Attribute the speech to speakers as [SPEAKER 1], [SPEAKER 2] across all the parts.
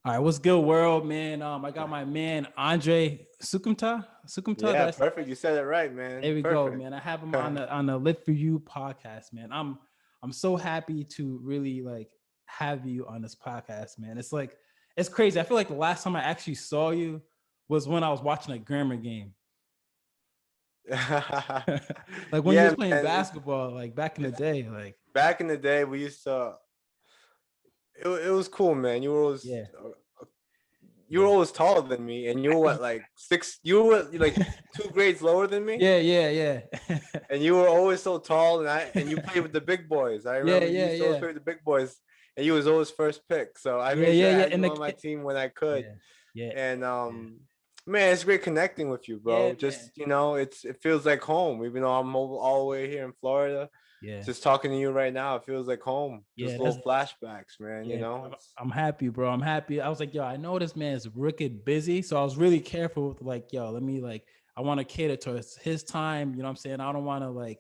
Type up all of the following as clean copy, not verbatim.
[SPEAKER 1] All right, what's good, world, man? I got my man Andre Soukhamthath. Soukhamthath.
[SPEAKER 2] Yeah,
[SPEAKER 1] That's
[SPEAKER 2] perfect. You said it right, man.
[SPEAKER 1] There we go,
[SPEAKER 2] Perfect.
[SPEAKER 1] man. I have him on the Live for You podcast, man. I'm so happy to really like have you on this podcast, man. It's crazy. I feel like the last time I actually saw you was when I was watching a grammar game. Like when you
[SPEAKER 2] Yeah,
[SPEAKER 1] was playing
[SPEAKER 2] man.
[SPEAKER 1] basketball, like back in the
[SPEAKER 2] It's
[SPEAKER 1] day. Like,
[SPEAKER 2] back in the day. We used to. It was cool, man.
[SPEAKER 1] yeah,
[SPEAKER 2] You were
[SPEAKER 1] yeah.
[SPEAKER 2] always taller than me, and you were what, like six? You were like 2 grades lower than me,
[SPEAKER 1] Yeah, yeah, yeah.
[SPEAKER 2] and you were always so tall. And you played with the big boys. I
[SPEAKER 1] Yeah,
[SPEAKER 2] remember you
[SPEAKER 1] yeah,
[SPEAKER 2] used to always
[SPEAKER 1] yeah.
[SPEAKER 2] play with the big boys, and you was always first pick. So I
[SPEAKER 1] Yeah,
[SPEAKER 2] made
[SPEAKER 1] yeah,
[SPEAKER 2] sure I
[SPEAKER 1] yeah.
[SPEAKER 2] had
[SPEAKER 1] And
[SPEAKER 2] you
[SPEAKER 1] the
[SPEAKER 2] on my team when I could.
[SPEAKER 1] yeah, yeah,
[SPEAKER 2] And
[SPEAKER 1] yeah.
[SPEAKER 2] man, it's great connecting with you,
[SPEAKER 1] Yeah,
[SPEAKER 2] bro.
[SPEAKER 1] man.
[SPEAKER 2] Just it feels like home, even though I'm all the way here in Florida.
[SPEAKER 1] Yeah.
[SPEAKER 2] Just talking to you right now, it feels like home.
[SPEAKER 1] Yeah,
[SPEAKER 2] Just
[SPEAKER 1] that's
[SPEAKER 2] little flashbacks, man.
[SPEAKER 1] yeah, man.
[SPEAKER 2] It's
[SPEAKER 1] I'm happy, bro. I'm happy. I was like, yo, I know this man is wicked busy, so I was really careful with like, yo, let me like, I want to cater to his time. You know what I'm saying? I don't want to like,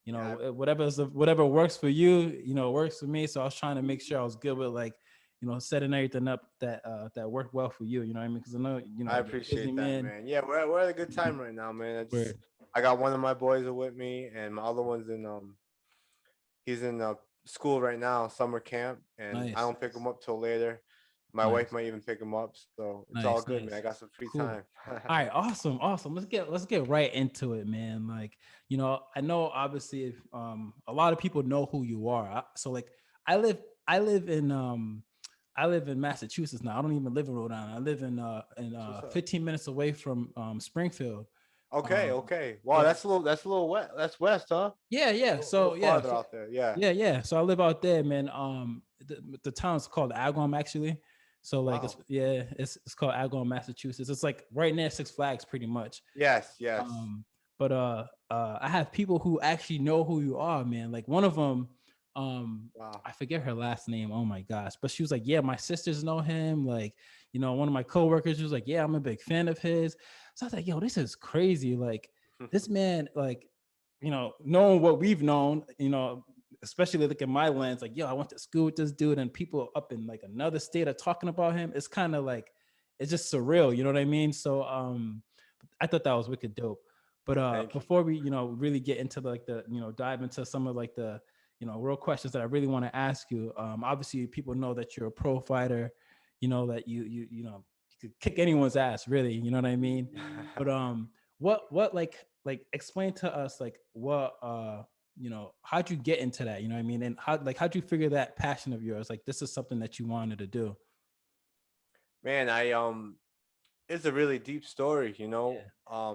[SPEAKER 2] yeah,
[SPEAKER 1] whatever works for you, works for me. So I was trying to make sure I was good with like, setting everything up that worked well for you. You know what I mean? Because I know,
[SPEAKER 2] I
[SPEAKER 1] you're busy,
[SPEAKER 2] appreciate that,
[SPEAKER 1] man.
[SPEAKER 2] man. Yeah, we're at a good time right now, man.
[SPEAKER 1] Where
[SPEAKER 2] I got one of my boys with me, and my other one's in he's in school right now, summer camp, and I
[SPEAKER 1] nice,
[SPEAKER 2] don't pick him up till later. My wife
[SPEAKER 1] nice,
[SPEAKER 2] might even pick him up, so it's all
[SPEAKER 1] nice,
[SPEAKER 2] good, man. I
[SPEAKER 1] nice.
[SPEAKER 2] got some free
[SPEAKER 1] Cool.
[SPEAKER 2] time.
[SPEAKER 1] All right, awesome, awesome. Let's get right into it, man. Like, I know obviously if a lot of people know who you are. So like I live I live in I live in Massachusetts now. I don't even live in Rhode Island. I live
[SPEAKER 2] That's what's up.
[SPEAKER 1] 15 minutes away from Springfield.
[SPEAKER 2] Okay,
[SPEAKER 1] Um
[SPEAKER 2] okay. Wow,
[SPEAKER 1] but
[SPEAKER 2] that's a little wet. That's west, huh?
[SPEAKER 1] yeah, yeah.
[SPEAKER 2] A
[SPEAKER 1] So
[SPEAKER 2] little
[SPEAKER 1] yeah,
[SPEAKER 2] farther out there. Yeah.
[SPEAKER 1] yeah, yeah. So I live out there, man. The town's called Agawam, actually. So like
[SPEAKER 2] Wow.
[SPEAKER 1] it's called Agawam, Massachusetts. It's like right near Six Flags, pretty much.
[SPEAKER 2] Yes, yes.
[SPEAKER 1] Um, but I have people who actually know who you are, man. Like one of them,
[SPEAKER 2] Wow.
[SPEAKER 1] I forget her last name. Oh my gosh, but she was like, yeah, my sisters know him. Like, one of my coworkers was like, yeah, I'm a big fan of his. So I was like, yo, this is crazy. Like this man, like, knowing what we've known, especially like in my lens, like, yo, I went to school with this dude, and people up in like another state are talking about him. It's kind of like, it's just surreal. You know what I mean? So, I thought that was wicked dope. But
[SPEAKER 2] Thank you.
[SPEAKER 1] before we, really get into like the, dive into some of like the, real questions that I really want to ask you. Obviously people know that you're a pro fighter, that you could kick anyone's ass, really, you know what I mean? But what like explain to us like what how'd you get into that? You know what I mean? And how'd you figure that passion of yours? Like this is something that you wanted to do.
[SPEAKER 2] Man, it's a really deep story,
[SPEAKER 1] Yeah.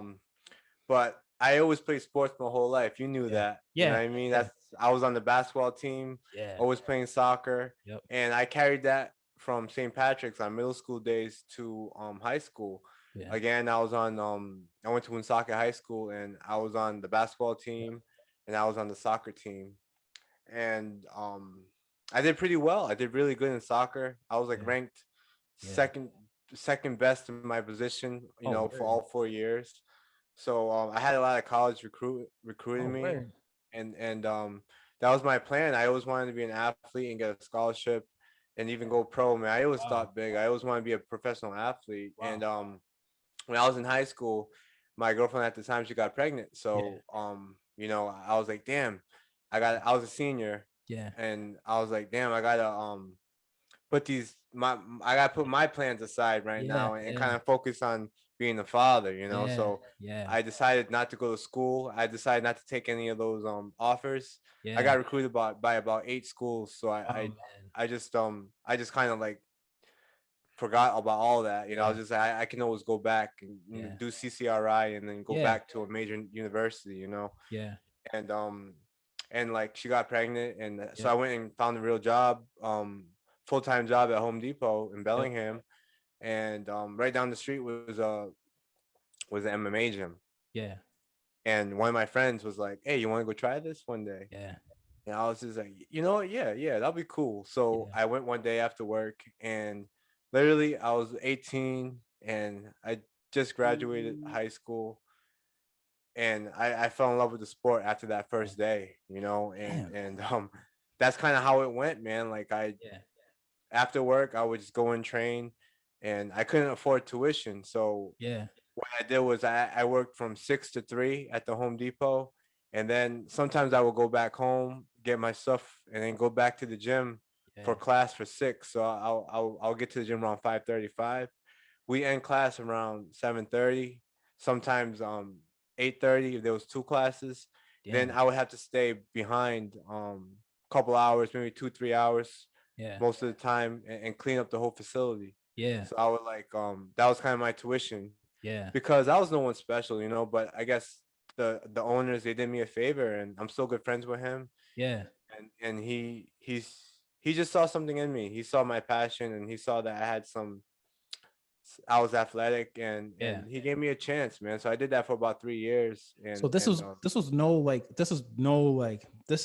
[SPEAKER 2] but I always played sports my whole life. You knew
[SPEAKER 1] Yeah.
[SPEAKER 2] that. You know
[SPEAKER 1] Yeah.
[SPEAKER 2] what I mean?
[SPEAKER 1] Yeah.
[SPEAKER 2] I was on the basketball team,
[SPEAKER 1] Yeah.
[SPEAKER 2] always playing soccer,
[SPEAKER 1] Yep.
[SPEAKER 2] and I carried that from St. Patrick's on middle school days to high school.
[SPEAKER 1] Yeah.
[SPEAKER 2] Again, I went to Woonsocket High School, and I was on the basketball
[SPEAKER 1] Yep.
[SPEAKER 2] team, and I was on the soccer team, and I did pretty well. I did really good in soccer. I was like
[SPEAKER 1] Yeah.
[SPEAKER 2] ranked
[SPEAKER 1] Yeah.
[SPEAKER 2] second best in my position,
[SPEAKER 1] Oh,
[SPEAKER 2] for
[SPEAKER 1] word.
[SPEAKER 2] all 4 years. So I had a lot of college
[SPEAKER 1] Oh,
[SPEAKER 2] recruiting me,
[SPEAKER 1] word.
[SPEAKER 2] and that was my plan. I always wanted to be an athlete and get a scholarship, and even go pro. Man, I always
[SPEAKER 1] Wow.
[SPEAKER 2] thought big. I always wanted to be a professional athlete.
[SPEAKER 1] Wow.
[SPEAKER 2] And when I was in high school, my girlfriend at the time, she got pregnant.
[SPEAKER 1] Yeah.
[SPEAKER 2] So I was like, damn, I was a senior,
[SPEAKER 1] Yeah.
[SPEAKER 2] and I was like, damn, I gotta I gotta put my plans aside right
[SPEAKER 1] Yeah.
[SPEAKER 2] now, and
[SPEAKER 1] Yeah.
[SPEAKER 2] kind of focus on being a father.
[SPEAKER 1] Yeah.
[SPEAKER 2] So
[SPEAKER 1] Yeah.
[SPEAKER 2] I decided not to go to school. I decided not to take any of those offers. I
[SPEAKER 1] Yeah.
[SPEAKER 2] got recruited by about 8 schools, so
[SPEAKER 1] Oh man.
[SPEAKER 2] I just kind of like forgot about all that. I
[SPEAKER 1] Yeah.
[SPEAKER 2] was just like, I can always go back and
[SPEAKER 1] Yeah.
[SPEAKER 2] do CCRI, and then go
[SPEAKER 1] Yeah.
[SPEAKER 2] back to a major university.
[SPEAKER 1] Yeah.
[SPEAKER 2] And like she got pregnant, and so
[SPEAKER 1] Yep.
[SPEAKER 2] I went and found a real job, full-time job at Home Depot in
[SPEAKER 1] Yep.
[SPEAKER 2] Bellingham, and right down the street was an MMA gym.
[SPEAKER 1] Yeah.
[SPEAKER 2] And one of my friends was like, hey, you want to go try this one day?
[SPEAKER 1] Yeah.
[SPEAKER 2] And I was just like, you know what, yeah, that'll be cool. So
[SPEAKER 1] Yeah.
[SPEAKER 2] I went one day after work, and literally I was 18, and I just graduated high school, and I fell in love with the sport after that
[SPEAKER 1] Yeah.
[SPEAKER 2] first day, and
[SPEAKER 1] Damn.
[SPEAKER 2] that's kind of how it went, man. Like, I
[SPEAKER 1] Yeah.
[SPEAKER 2] after work I would just go and train, and I couldn't afford tuition. So
[SPEAKER 1] Yeah.
[SPEAKER 2] what I did was I worked from 6 to 3 at the Home Depot, and then sometimes I would go back home, get my stuff, and then go back to the gym for
[SPEAKER 1] Yeah.
[SPEAKER 2] class for 6. So I'll get to the gym around 5:35. We end class around 7:30. Sometimes 8:30 if there was two classes. Then
[SPEAKER 1] Damn.
[SPEAKER 2] I would have to stay behind couple hours, maybe 2 3 hours
[SPEAKER 1] Yeah.
[SPEAKER 2] most of the time, and clean up the whole facility.
[SPEAKER 1] Yeah.
[SPEAKER 2] So I would like that was kind of my tuition
[SPEAKER 1] Yeah.
[SPEAKER 2] because I was no one special, you know. But I guess the owners, they did me a favor, and I'm still good friends with him.
[SPEAKER 1] Yeah.
[SPEAKER 2] And he just saw something in me. He saw my passion, and he saw that I was athletic,
[SPEAKER 1] Yeah.
[SPEAKER 2] and he gave me a chance, man. So I did that for about 3 years,
[SPEAKER 1] So
[SPEAKER 2] and
[SPEAKER 1] this was this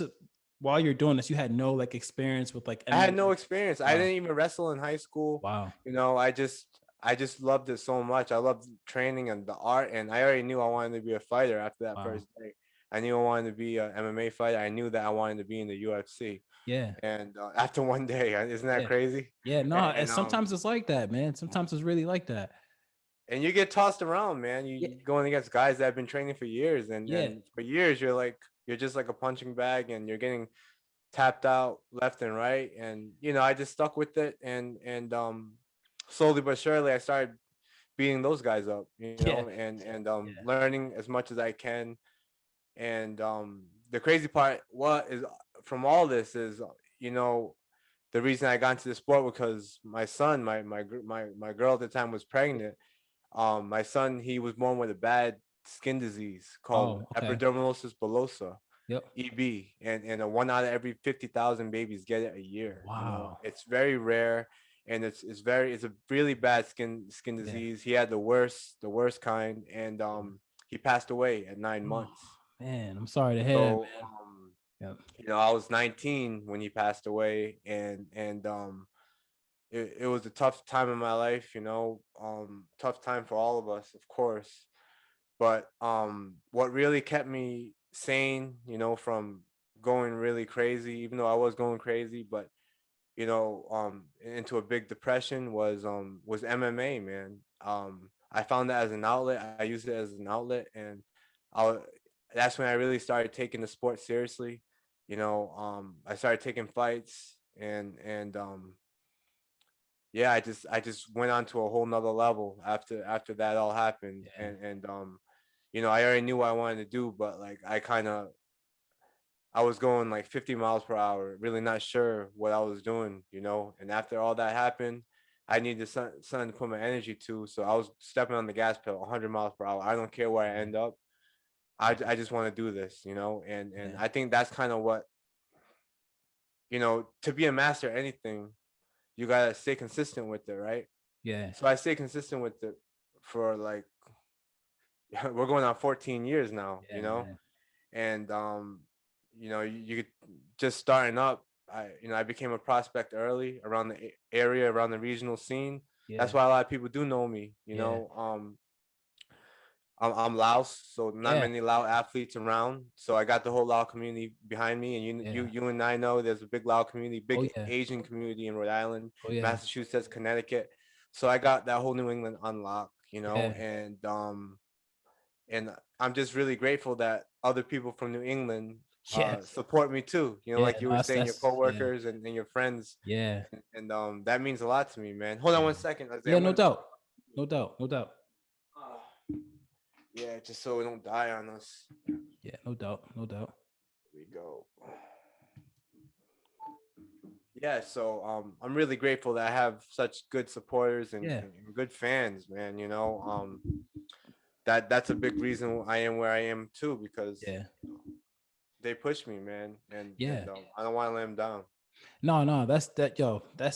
[SPEAKER 1] is while you're doing this, you had no like experience with like
[SPEAKER 2] I had
[SPEAKER 1] MMA.
[SPEAKER 2] no experience. I
[SPEAKER 1] Wow.
[SPEAKER 2] didn't even wrestle in high school.
[SPEAKER 1] Wow.
[SPEAKER 2] You know, I just loved it so much. I loved training and the art, and I already knew I wanted to be a fighter after that
[SPEAKER 1] Wow.
[SPEAKER 2] first day. I knew I wanted to be an MMA fighter. I knew that I wanted to be in the UFC.
[SPEAKER 1] Yeah.
[SPEAKER 2] And after one day, isn't that
[SPEAKER 1] Yeah.
[SPEAKER 2] crazy?
[SPEAKER 1] Yeah. No,
[SPEAKER 2] And,
[SPEAKER 1] and
[SPEAKER 2] and
[SPEAKER 1] sometimes it's like that, man. Sometimes it's really like that.
[SPEAKER 2] and you get tossed around, man.
[SPEAKER 1] Yeah.
[SPEAKER 2] You going against guys that have been training for years, and
[SPEAKER 1] Yeah.
[SPEAKER 2] for years you're just like a punching bag, and you're getting tapped out left and right. And I just stuck with it, and slowly but surely I started beating those guys up,
[SPEAKER 1] Yeah.
[SPEAKER 2] and
[SPEAKER 1] Yeah.
[SPEAKER 2] learning as much as I can. And the crazy part, what is from all this is, you know, the reason I got into the sport because my son, my girl at the time was pregnant. My son, he was born with a bad skin disease called
[SPEAKER 1] Oh, okay.
[SPEAKER 2] epidermolysis bullosa,
[SPEAKER 1] Yep.
[SPEAKER 2] EB, and a one out of every 50,000 babies get it a year.
[SPEAKER 1] Wow.
[SPEAKER 2] It's very rare, and it's a really bad skin
[SPEAKER 1] Yeah.
[SPEAKER 2] disease. He had the worst kind, and he passed away at 9 months.
[SPEAKER 1] Oh, man, I'm sorry to hear that,
[SPEAKER 2] So
[SPEAKER 1] man. Yep.
[SPEAKER 2] I was 19 when he passed away, and it was a tough time in my life. Tough time for all of us, of course. But what really kept me sane, from going really crazy, even though I was going crazy, but into a big depression was MMA, man. I found that as an outlet. I used it as an outlet, and I wa- that's when I really started taking the sport seriously. I started taking fights, and yeah, I just went on to a whole nother level after that all happened,
[SPEAKER 1] Yeah.
[SPEAKER 2] and I already knew what I wanted to do, but like I was going like 50 miles per hour, really not sure what I was doing, and after all that happened, I needed something to put my energy to, so I was stepping on the gas pedal 100 miles per hour. I don't care where I
[SPEAKER 1] Yeah.
[SPEAKER 2] end up. I just want to do this, and
[SPEAKER 1] Yeah.
[SPEAKER 2] I think that's kind of what, to be a master at anything, you gotta stay consistent with it, right?
[SPEAKER 1] Yeah.
[SPEAKER 2] So I stay consistent with it for like we're going on 14 years now,
[SPEAKER 1] Yeah, man.
[SPEAKER 2] and you just starting up. I became a prospect early around the area, around the regional scene. That's
[SPEAKER 1] Yeah.
[SPEAKER 2] why a lot of people do know me.
[SPEAKER 1] Yeah.
[SPEAKER 2] I'm Laos, so not
[SPEAKER 1] Yeah.
[SPEAKER 2] many Lao athletes around. So I got the whole Lao community behind me, and
[SPEAKER 1] Yeah.
[SPEAKER 2] you and I know there's a big Lao community,
[SPEAKER 1] Oh
[SPEAKER 2] big
[SPEAKER 1] yeah.
[SPEAKER 2] Asian community in Rhode Island,
[SPEAKER 1] Oh yeah.
[SPEAKER 2] Massachusetts, Connecticut. So I got that whole New England unlocked,
[SPEAKER 1] Yeah.
[SPEAKER 2] and I'm just really grateful that other people from New England
[SPEAKER 1] Yeah.
[SPEAKER 2] support me too.
[SPEAKER 1] Yeah.
[SPEAKER 2] Like you
[SPEAKER 1] No,
[SPEAKER 2] were saying, your
[SPEAKER 1] yeah.
[SPEAKER 2] coworkers and your friends,
[SPEAKER 1] Yeah.
[SPEAKER 2] and that means a lot to me, man. Hold on
[SPEAKER 1] Yeah.
[SPEAKER 2] 1 second.
[SPEAKER 1] Yeah,
[SPEAKER 2] I'm
[SPEAKER 1] no
[SPEAKER 2] gonna.
[SPEAKER 1] doubt. No doubt. No doubt.
[SPEAKER 2] Yeah, just so it don't die on us.
[SPEAKER 1] Yeah, no doubt. No doubt.
[SPEAKER 2] Here we go. Yeah, so I'm really grateful that I have such good supporters and,
[SPEAKER 1] Yeah.
[SPEAKER 2] and good fans, man. That's a big reason I am where I am too, because
[SPEAKER 1] Yeah.
[SPEAKER 2] they push me, man, and
[SPEAKER 1] Yeah.
[SPEAKER 2] and I don't want to let them down.
[SPEAKER 1] No, no, that's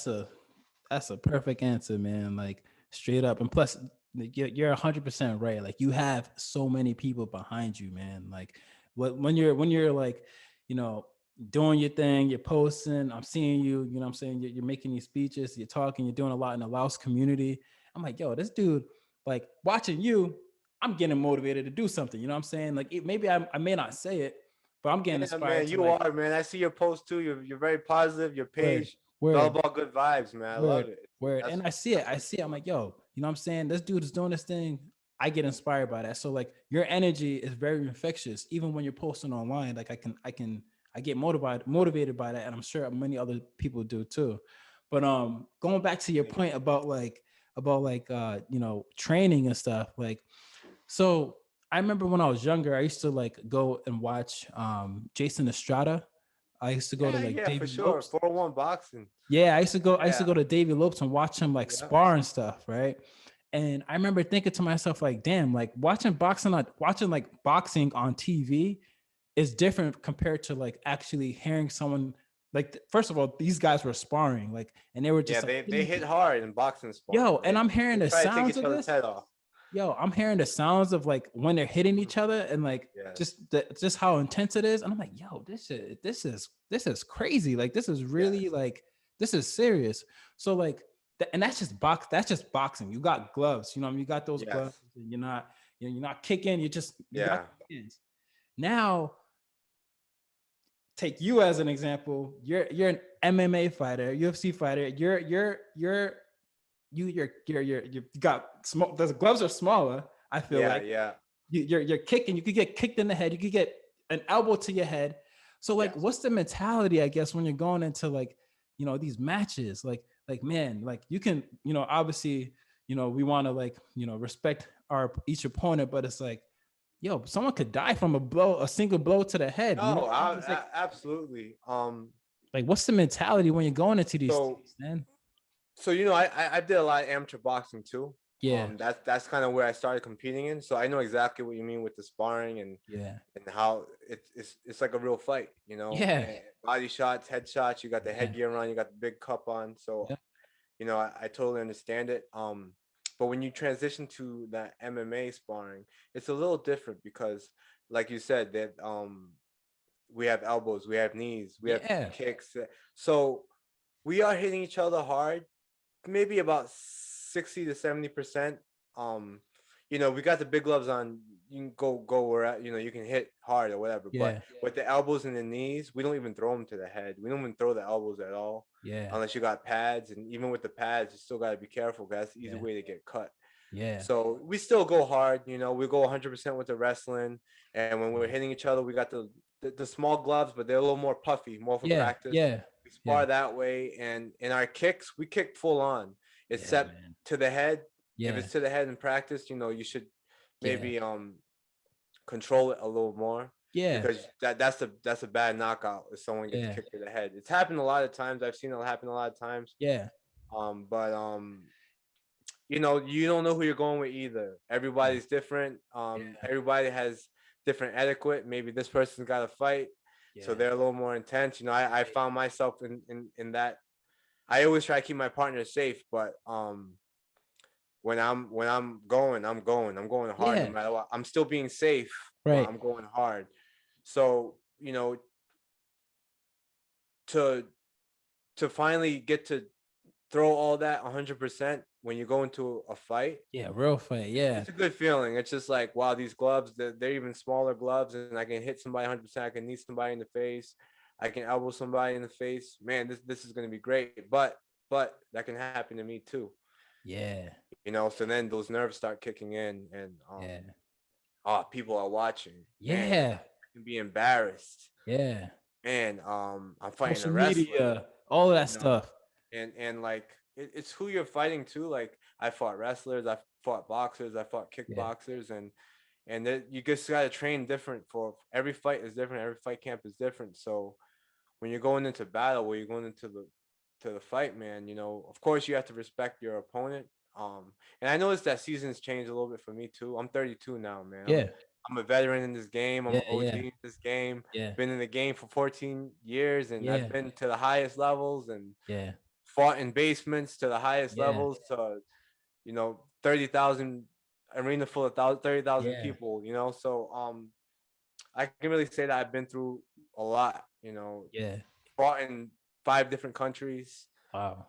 [SPEAKER 1] a perfect answer, man. Like straight up. And plus you're 100% right. Like you have so many people behind you, man. Like when you're like, you know, doing your thing, you're posting, I'm seeing you, you know what I'm saying? You're making these speeches, you're talking, you're doing a lot in the Laos community. I'm like, yo, this dude, like watching you, I'm getting motivated to do something. You know what I'm saying? Like maybe I may not say it, but I'm getting
[SPEAKER 2] Yeah,
[SPEAKER 1] inspired
[SPEAKER 2] man,
[SPEAKER 1] to
[SPEAKER 2] you
[SPEAKER 1] like
[SPEAKER 2] are, man. I see your post too. You're very positive. Your
[SPEAKER 1] word,
[SPEAKER 2] page, it's all
[SPEAKER 1] word,
[SPEAKER 2] about good vibes, man. I love
[SPEAKER 1] word.
[SPEAKER 2] it.
[SPEAKER 1] Word.
[SPEAKER 2] That's
[SPEAKER 1] And I see it.
[SPEAKER 2] that's
[SPEAKER 1] I
[SPEAKER 2] for
[SPEAKER 1] see it. I'm
[SPEAKER 2] sure.
[SPEAKER 1] like, yo, you know what I'm saying? This dude is doing this thing. I get inspired by that. So like your energy is very infectious, even when you're posting online. Like I get motivated by that. And I'm sure many other people do too. But going back to your
[SPEAKER 2] Thank you.
[SPEAKER 1] point about like training and stuff, like so I remember when I was younger, I used to like go and watch Jason Estrada. I used to go to
[SPEAKER 2] Yeah,
[SPEAKER 1] like
[SPEAKER 2] yeah, for
[SPEAKER 1] Davy
[SPEAKER 2] sure.
[SPEAKER 1] Lopes.
[SPEAKER 2] 401 boxing.
[SPEAKER 1] Yeah, I used to go. I used to
[SPEAKER 2] Yeah,
[SPEAKER 1] go to Davy Lopes and watch him like
[SPEAKER 2] yeah,
[SPEAKER 1] spar and stuff, right? And I remember thinking to myself, like, damn, like watching like boxing on TV is different compared to like actually hearing someone like. First of all, these guys were sparring, like, and they were
[SPEAKER 2] yeah.
[SPEAKER 1] just like,
[SPEAKER 2] They hit hard in boxing
[SPEAKER 1] yo,
[SPEAKER 2] sparring.
[SPEAKER 1] and I'm
[SPEAKER 2] They
[SPEAKER 1] hearing the
[SPEAKER 2] try to take
[SPEAKER 1] sounds
[SPEAKER 2] each
[SPEAKER 1] of
[SPEAKER 2] other's
[SPEAKER 1] this.
[SPEAKER 2] head off.
[SPEAKER 1] Yo, I'm hearing the sounds of like when they're hitting each other and like
[SPEAKER 2] Yes,
[SPEAKER 1] just how intense it is. And I'm like, yo, this is crazy. Like this is really
[SPEAKER 2] yes,
[SPEAKER 1] like this is serious. So like and that's just boxing. You got gloves, you know, you got those gloves.
[SPEAKER 2] yes,
[SPEAKER 1] And you're not kicking, you got
[SPEAKER 2] yeah,
[SPEAKER 1] your hands. Now take you as an example. You're an MMA fighter, UFC fighter. You got small. The gloves are smaller. I feel
[SPEAKER 2] yeah,
[SPEAKER 1] like
[SPEAKER 2] yeah,
[SPEAKER 1] you're kicking. You could get kicked in the head. You could get an elbow to your head. So like,
[SPEAKER 2] yes.
[SPEAKER 1] what's the mentality? I guess when you're going into like these matches, like man, like you can obviously we want to like respect our each opponent, but it's like yo, someone could die from a single blow to the head. You know,
[SPEAKER 2] No,
[SPEAKER 1] what I mean? It's
[SPEAKER 2] absolutely.
[SPEAKER 1] like what's the mentality when you're going into these
[SPEAKER 2] So
[SPEAKER 1] things, man?
[SPEAKER 2] so I did a lot of amateur boxing too.
[SPEAKER 1] Yeah,
[SPEAKER 2] That's kind of where I started competing in. So I know exactly what you mean with the sparring
[SPEAKER 1] yeah,
[SPEAKER 2] and how it's like a real fight, you know.
[SPEAKER 1] yeah,
[SPEAKER 2] And body shots, head shots. You got the
[SPEAKER 1] yeah,
[SPEAKER 2] headgear on, you got the big cup on. So
[SPEAKER 1] yeah,
[SPEAKER 2] I totally understand it. But when you transition to that MMA sparring, it's a little different because, like you said, that we have elbows, we have knees, we have
[SPEAKER 1] yeah,
[SPEAKER 2] kicks. So we are hitting each other hard, maybe about 60 to 70%. Um, we got the big gloves on. You can go where you can hit hard or whatever. But
[SPEAKER 1] yeah,
[SPEAKER 2] with the elbows and the knees, we don't even throw them to the head. We don't even throw the elbows at all,
[SPEAKER 1] yeah,
[SPEAKER 2] unless you got pads. And even with the pads, you still got to be careful because that's the easy
[SPEAKER 1] yeah,
[SPEAKER 2] way to get cut.
[SPEAKER 1] yeah,
[SPEAKER 2] So we still go hard. We go 100% with the wrestling. And when we're
[SPEAKER 1] yeah,
[SPEAKER 2] hitting each other, we got the small gloves, but they're a little more puffy, more for
[SPEAKER 1] yeah,
[SPEAKER 2] practice.
[SPEAKER 1] yeah,
[SPEAKER 2] We
[SPEAKER 1] yeah,
[SPEAKER 2] spar that way, and in our kicks, we kick full on,
[SPEAKER 1] yeah,
[SPEAKER 2] except
[SPEAKER 1] man.
[SPEAKER 2] to the head. If
[SPEAKER 1] Yeah,
[SPEAKER 2] it's to the head in practice, you should
[SPEAKER 1] yeah,
[SPEAKER 2] maybe control it a little more
[SPEAKER 1] yeah,
[SPEAKER 2] because that's a bad knockout if someone gets
[SPEAKER 1] yeah,
[SPEAKER 2] kicked to the head. It's happened a lot of times. I've seen it happen a lot of times.
[SPEAKER 1] yeah,
[SPEAKER 2] But you don't know who you're going with either.
[SPEAKER 1] yeah,
[SPEAKER 2] Everybody's different.
[SPEAKER 1] yeah,
[SPEAKER 2] Everybody has different etiquette. Maybe this person's got to fight, so
[SPEAKER 1] yeah,
[SPEAKER 2] they're a little more intense. I
[SPEAKER 1] right.
[SPEAKER 2] found myself in that. I always try to keep my partner safe, but when I'm going, I'm going. I'm going hard no
[SPEAKER 1] Yeah,
[SPEAKER 2] matter what. I'm still being safe, but
[SPEAKER 1] right.
[SPEAKER 2] I'm going hard. So to to finally get to throw all that 100% when you go into a fight.
[SPEAKER 1] Yeah, real fight. Yeah,
[SPEAKER 2] It's a good feeling. It's just like, wow, these gloves, they're even smaller gloves, and I can hit somebody 100%. I can knee somebody in the face. I can elbow somebody in the face. Man, this is going to be great. But that can happen to me too.
[SPEAKER 1] yeah,
[SPEAKER 2] So then those nerves start kicking in, and
[SPEAKER 1] yeah,
[SPEAKER 2] people are watching. Man,
[SPEAKER 1] yeah,
[SPEAKER 2] I can be embarrassed.
[SPEAKER 1] yeah.
[SPEAKER 2] Man, I'm fighting a
[SPEAKER 1] Social
[SPEAKER 2] wrestler.
[SPEAKER 1] media, all of that
[SPEAKER 2] You know,
[SPEAKER 1] stuff.
[SPEAKER 2] and like it's who you're fighting too. Like I fought wrestlers, I fought boxers, I fought
[SPEAKER 1] Yeah,
[SPEAKER 2] kickboxers, and you just gotta train different. For every fight is different, every fight camp is different. So when you're going into battle, where you're going into the fight, man, of course you have to respect your opponent. And I noticed that seasons changed a little bit for me too. I'm 32 now, man. I'm
[SPEAKER 1] yeah,
[SPEAKER 2] I'm a veteran in this game. I'm
[SPEAKER 1] yeah,
[SPEAKER 2] an OG
[SPEAKER 1] yeah,
[SPEAKER 2] in this game.
[SPEAKER 1] yeah,
[SPEAKER 2] Been in the game for 14 years, and I've
[SPEAKER 1] yeah,
[SPEAKER 2] been to the highest levels and
[SPEAKER 1] yeah,
[SPEAKER 2] fought in basements to the highest
[SPEAKER 1] yeah,
[SPEAKER 2] levels to 30,000 arena full of 30,000
[SPEAKER 1] yeah,
[SPEAKER 2] people. So I can really say that I've been through a lot.
[SPEAKER 1] yeah.
[SPEAKER 2] Fought in 5 different countries.
[SPEAKER 1] Wow.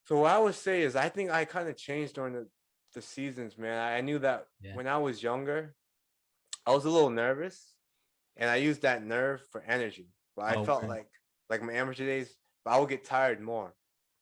[SPEAKER 2] So what I would say is I think I kind of changed during the seasons, man. I knew that
[SPEAKER 1] Yeah.
[SPEAKER 2] when I was younger, I was a little nervous, and I used that nerve for energy. But I
[SPEAKER 1] Oh,
[SPEAKER 2] felt
[SPEAKER 1] word.
[SPEAKER 2] like my amateur days, but I would get tired more.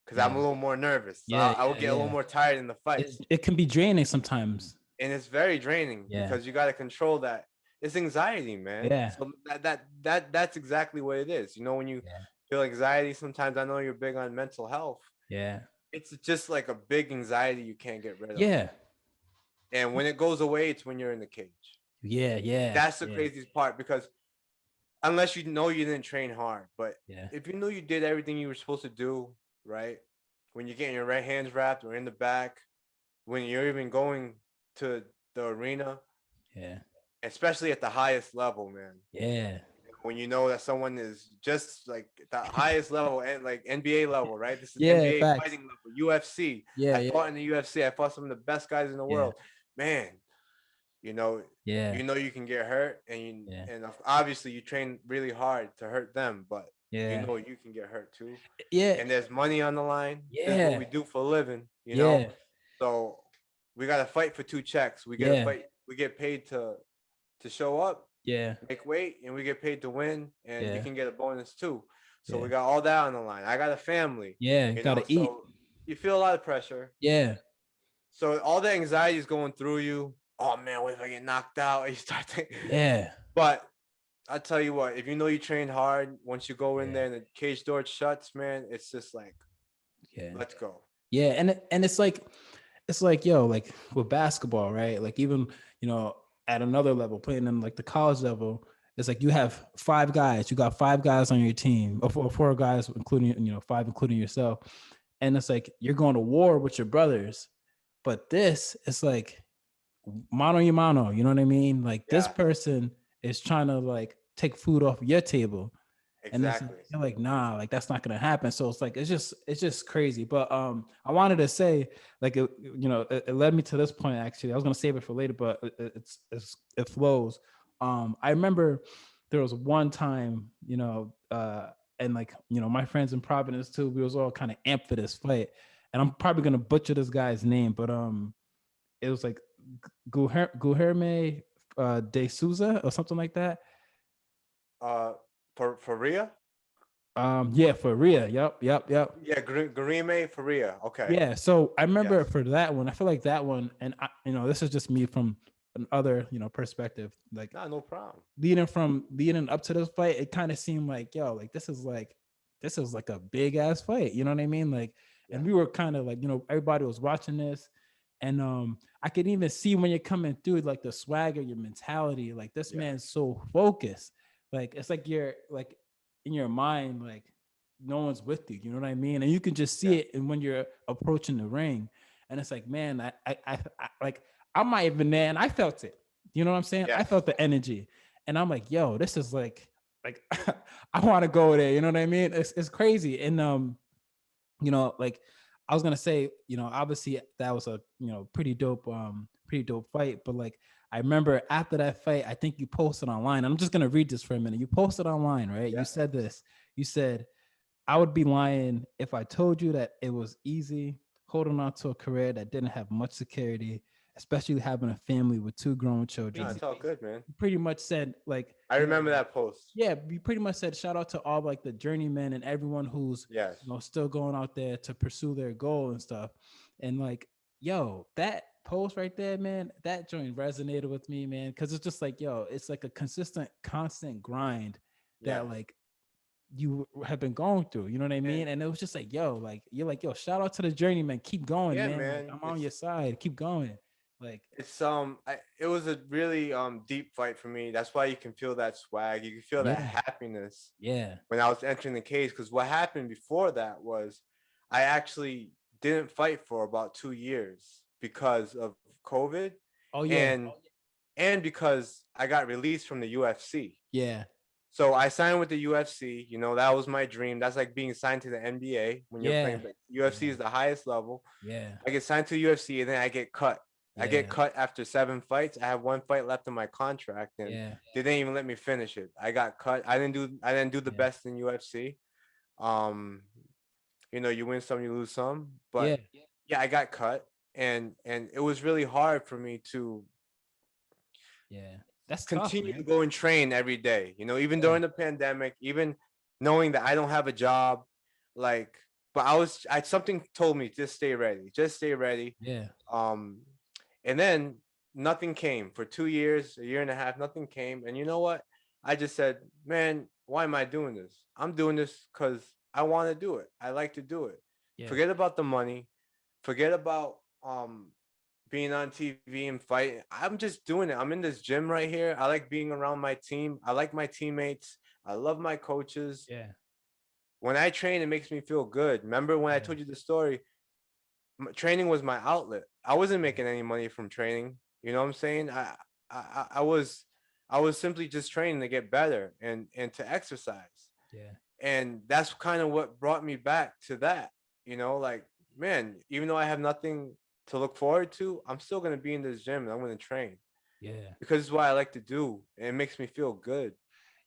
[SPEAKER 2] because I'm a
[SPEAKER 1] Yeah.
[SPEAKER 2] little more nervous. So
[SPEAKER 1] Yeah.
[SPEAKER 2] I will
[SPEAKER 1] Yeah.
[SPEAKER 2] get a little
[SPEAKER 1] Yeah.
[SPEAKER 2] more tired in the fight,
[SPEAKER 1] It can be draining sometimes.
[SPEAKER 2] and it's very draining
[SPEAKER 1] Yeah.
[SPEAKER 2] because you got to control that. It's anxiety, man.
[SPEAKER 1] Yeah.
[SPEAKER 2] So that's exactly what it is. You know, when you
[SPEAKER 1] Yeah.
[SPEAKER 2] feel anxiety, sometimes I know you're big on mental health.
[SPEAKER 1] Yeah.
[SPEAKER 2] It's just like a big anxiety you can't get rid of.
[SPEAKER 1] Yeah.
[SPEAKER 2] And when it goes away, it's when you're in the cage.
[SPEAKER 1] Yeah. Yeah.
[SPEAKER 2] That's the
[SPEAKER 1] Yeah.
[SPEAKER 2] craziest part because unless you know you didn't train hard, but
[SPEAKER 1] Yeah.
[SPEAKER 2] if you knew you did everything you were supposed to do, right? When you're getting your right hands wrapped or in the back, when you're even going to the arena,
[SPEAKER 1] Yeah.
[SPEAKER 2] especially at the highest level, man.
[SPEAKER 1] Yeah.
[SPEAKER 2] When you know that someone is just like the highest level and like NBA level, right? This is
[SPEAKER 1] Yeah.
[SPEAKER 2] NBA
[SPEAKER 1] Facts.
[SPEAKER 2] fighting level, UFC.
[SPEAKER 1] Yeah.
[SPEAKER 2] I
[SPEAKER 1] Yeah.
[SPEAKER 2] fought in the UFC. I fought some of the best guys in the
[SPEAKER 1] Yeah.
[SPEAKER 2] world. Man, you know,
[SPEAKER 1] Yeah.
[SPEAKER 2] you know you can get hurt,
[SPEAKER 1] Yeah.
[SPEAKER 2] and obviously you train really hard to hurt them, but you
[SPEAKER 1] Yeah.
[SPEAKER 2] know you can get hurt too.
[SPEAKER 1] Yeah.
[SPEAKER 2] And there's money on the line. This is what
[SPEAKER 1] Yeah.
[SPEAKER 2] we do for a living, you know.
[SPEAKER 1] Yeah.
[SPEAKER 2] So we got to fight for two checks. We get to
[SPEAKER 1] Yeah.
[SPEAKER 2] fight. We get paid to show up,
[SPEAKER 1] Yeah.
[SPEAKER 2] make weight, and we get paid to win, and you
[SPEAKER 1] Yeah.
[SPEAKER 2] can get a bonus too. So we
[SPEAKER 1] Yeah.
[SPEAKER 2] got all that on the line. I got a family,
[SPEAKER 1] Yeah.
[SPEAKER 2] you know,
[SPEAKER 1] Gotta eat.
[SPEAKER 2] so you feel a lot of pressure.
[SPEAKER 1] Yeah.
[SPEAKER 2] So all the anxiety is going through you. Oh man, what if I get knocked out? You start thinking.
[SPEAKER 1] Yeah.
[SPEAKER 2] But I tell you what, if you know you trained hard, once you go in
[SPEAKER 1] Yeah.
[SPEAKER 2] there and the cage door shuts, man, it's just like,
[SPEAKER 1] Yeah.
[SPEAKER 2] let's go.
[SPEAKER 1] Yeah. And it's like, yo, like with basketball, right? Like even, at another level, playing in like the college level, it's like you have five guys. You got five guys on your team, or four guys, including, five, including yourself. And it's like you're going to war with your brothers. But this, it's like mano y mano, you know what I mean? Like this
[SPEAKER 2] Yeah,
[SPEAKER 1] person is trying to like take food off your table. And it's
[SPEAKER 2] exactly.
[SPEAKER 1] you're like, nah, like that's not gonna happen. So it's like it's just crazy. But I wanted to say, like it led me to this point actually. I was gonna save it for later, but it flows. I remember there was one time, and like my friends in Providence too, we was all kind of amped for this fight. And I'm probably gonna butcher this guy's name, but it was like Guilherme de Souza or something like that.
[SPEAKER 2] Uh, for Rhea?
[SPEAKER 1] Yeah, for Rhea. Yep.
[SPEAKER 2] Yeah, Garime for Rhea. Okay.
[SPEAKER 1] Yeah. So I remember
[SPEAKER 2] Yes.
[SPEAKER 1] for that one, I feel like that one, and this is just me from another, perspective. Like
[SPEAKER 2] Nah, no problem.
[SPEAKER 1] leading up to this fight, it kind of seemed like, yo, like this is like a big ass fight. You know what I mean? Like,
[SPEAKER 2] Yeah.
[SPEAKER 1] and we were kind of like, everybody was watching this, and I could even see when you're coming through, like the swagger, your mentality. Like this
[SPEAKER 2] Yeah.
[SPEAKER 1] man's so focused. Like it's like you're like in your mind, like no one's with you. You know what I mean? And you can just see
[SPEAKER 2] Yeah.
[SPEAKER 1] it. And when you're approaching the ring, and it's like, man, I like I'm not even there, and I felt it. You know what I'm saying? I
[SPEAKER 2] Yes.
[SPEAKER 1] felt the energy, and I'm like, yo, this is like I want to go there. You know what I mean? It's crazy, and like I was gonna say, obviously that was a pretty dope fight, but like I remember after that fight, I think you posted online. I'm just gonna read this for a minute. You posted online, right?
[SPEAKER 2] Yeah.
[SPEAKER 1] You said this. You said, I would be lying if I told you that it was easy holding on to a career that didn't have much security, especially having a family with two grown children.
[SPEAKER 2] No, it's all good, man.
[SPEAKER 1] You pretty much said like,
[SPEAKER 2] I remember that post.
[SPEAKER 1] yeah, you pretty much said shout out to all like the journeymen and everyone who's
[SPEAKER 2] Yes.
[SPEAKER 1] still going out there to pursue their goal and stuff. And like, yo, that post right there, man, that joint resonated with me, man, because it's just like, yo, it's like a constant grind
[SPEAKER 2] Yeah.
[SPEAKER 1] that like you have been going through, you know what I mean? And it was just like, yo, like you're like, yo, shout out to the journeyman, keep going,
[SPEAKER 2] Yeah,
[SPEAKER 1] man. Like,
[SPEAKER 2] man.
[SPEAKER 1] I'm on your side, keep going. Like
[SPEAKER 2] It's it was a really deep fight for me. That's why you can feel that swag. You can feel that
[SPEAKER 1] Yeah.
[SPEAKER 2] happiness
[SPEAKER 1] yeah,
[SPEAKER 2] when I was entering the cage. Because what happened before that was I actually didn't fight for about 2 years because of COVID
[SPEAKER 1] oh yeah,
[SPEAKER 2] and because I got released from the UFC.
[SPEAKER 1] yeah,
[SPEAKER 2] So I signed with the UFC. You know, that was my dream. That's like being signed to the NBA when you're
[SPEAKER 1] yeah,
[SPEAKER 2] playing. UFC is the highest level.
[SPEAKER 1] yeah,
[SPEAKER 2] I get signed to the UFC and then I get cut. I get
[SPEAKER 1] Yeah.
[SPEAKER 2] cut after 7 fights. I have 1 fight left in my contract, and
[SPEAKER 1] yeah,
[SPEAKER 2] they didn't even let me finish it. I got cut. I didn't do the
[SPEAKER 1] Yeah.
[SPEAKER 2] best in UFC. Um, you win some, you lose some.
[SPEAKER 1] yeah,
[SPEAKER 2] But yeah, I got cut, and it was really hard for me to
[SPEAKER 1] yeah. That's tough,
[SPEAKER 2] continue to
[SPEAKER 1] man.
[SPEAKER 2] go and train every day. Even
[SPEAKER 1] Yeah.
[SPEAKER 2] during the pandemic, even knowing that I don't have a job, like but I something told me just stay ready, just stay ready.
[SPEAKER 1] Yeah.
[SPEAKER 2] Um, and then nothing came for 2 years, a year and a half. Nothing came, and you know what? I just said, man, why am I doing this? I'm doing this because I want to do it. I like to do it.
[SPEAKER 1] Yeah.
[SPEAKER 2] Forget about the money. Forget about being on TV and fighting. I'm just doing it. I'm in this gym right here. I like being around my team. I like my teammates. I love my coaches.
[SPEAKER 1] Yeah.
[SPEAKER 2] When I train, it makes me feel good. Remember when I
[SPEAKER 1] Yeah.
[SPEAKER 2] told you the story? Training was my outlet. I wasn't making any money from training. You know what I'm saying? I was simply just training to get better and to exercise.
[SPEAKER 1] Yeah.
[SPEAKER 2] And that's kind of what brought me back to that. You know, like, man, even though I have nothing to look forward to, I'm still gonna be in this gym and I'm gonna train
[SPEAKER 1] Yeah.
[SPEAKER 2] because it's what I like to do and it makes me feel good,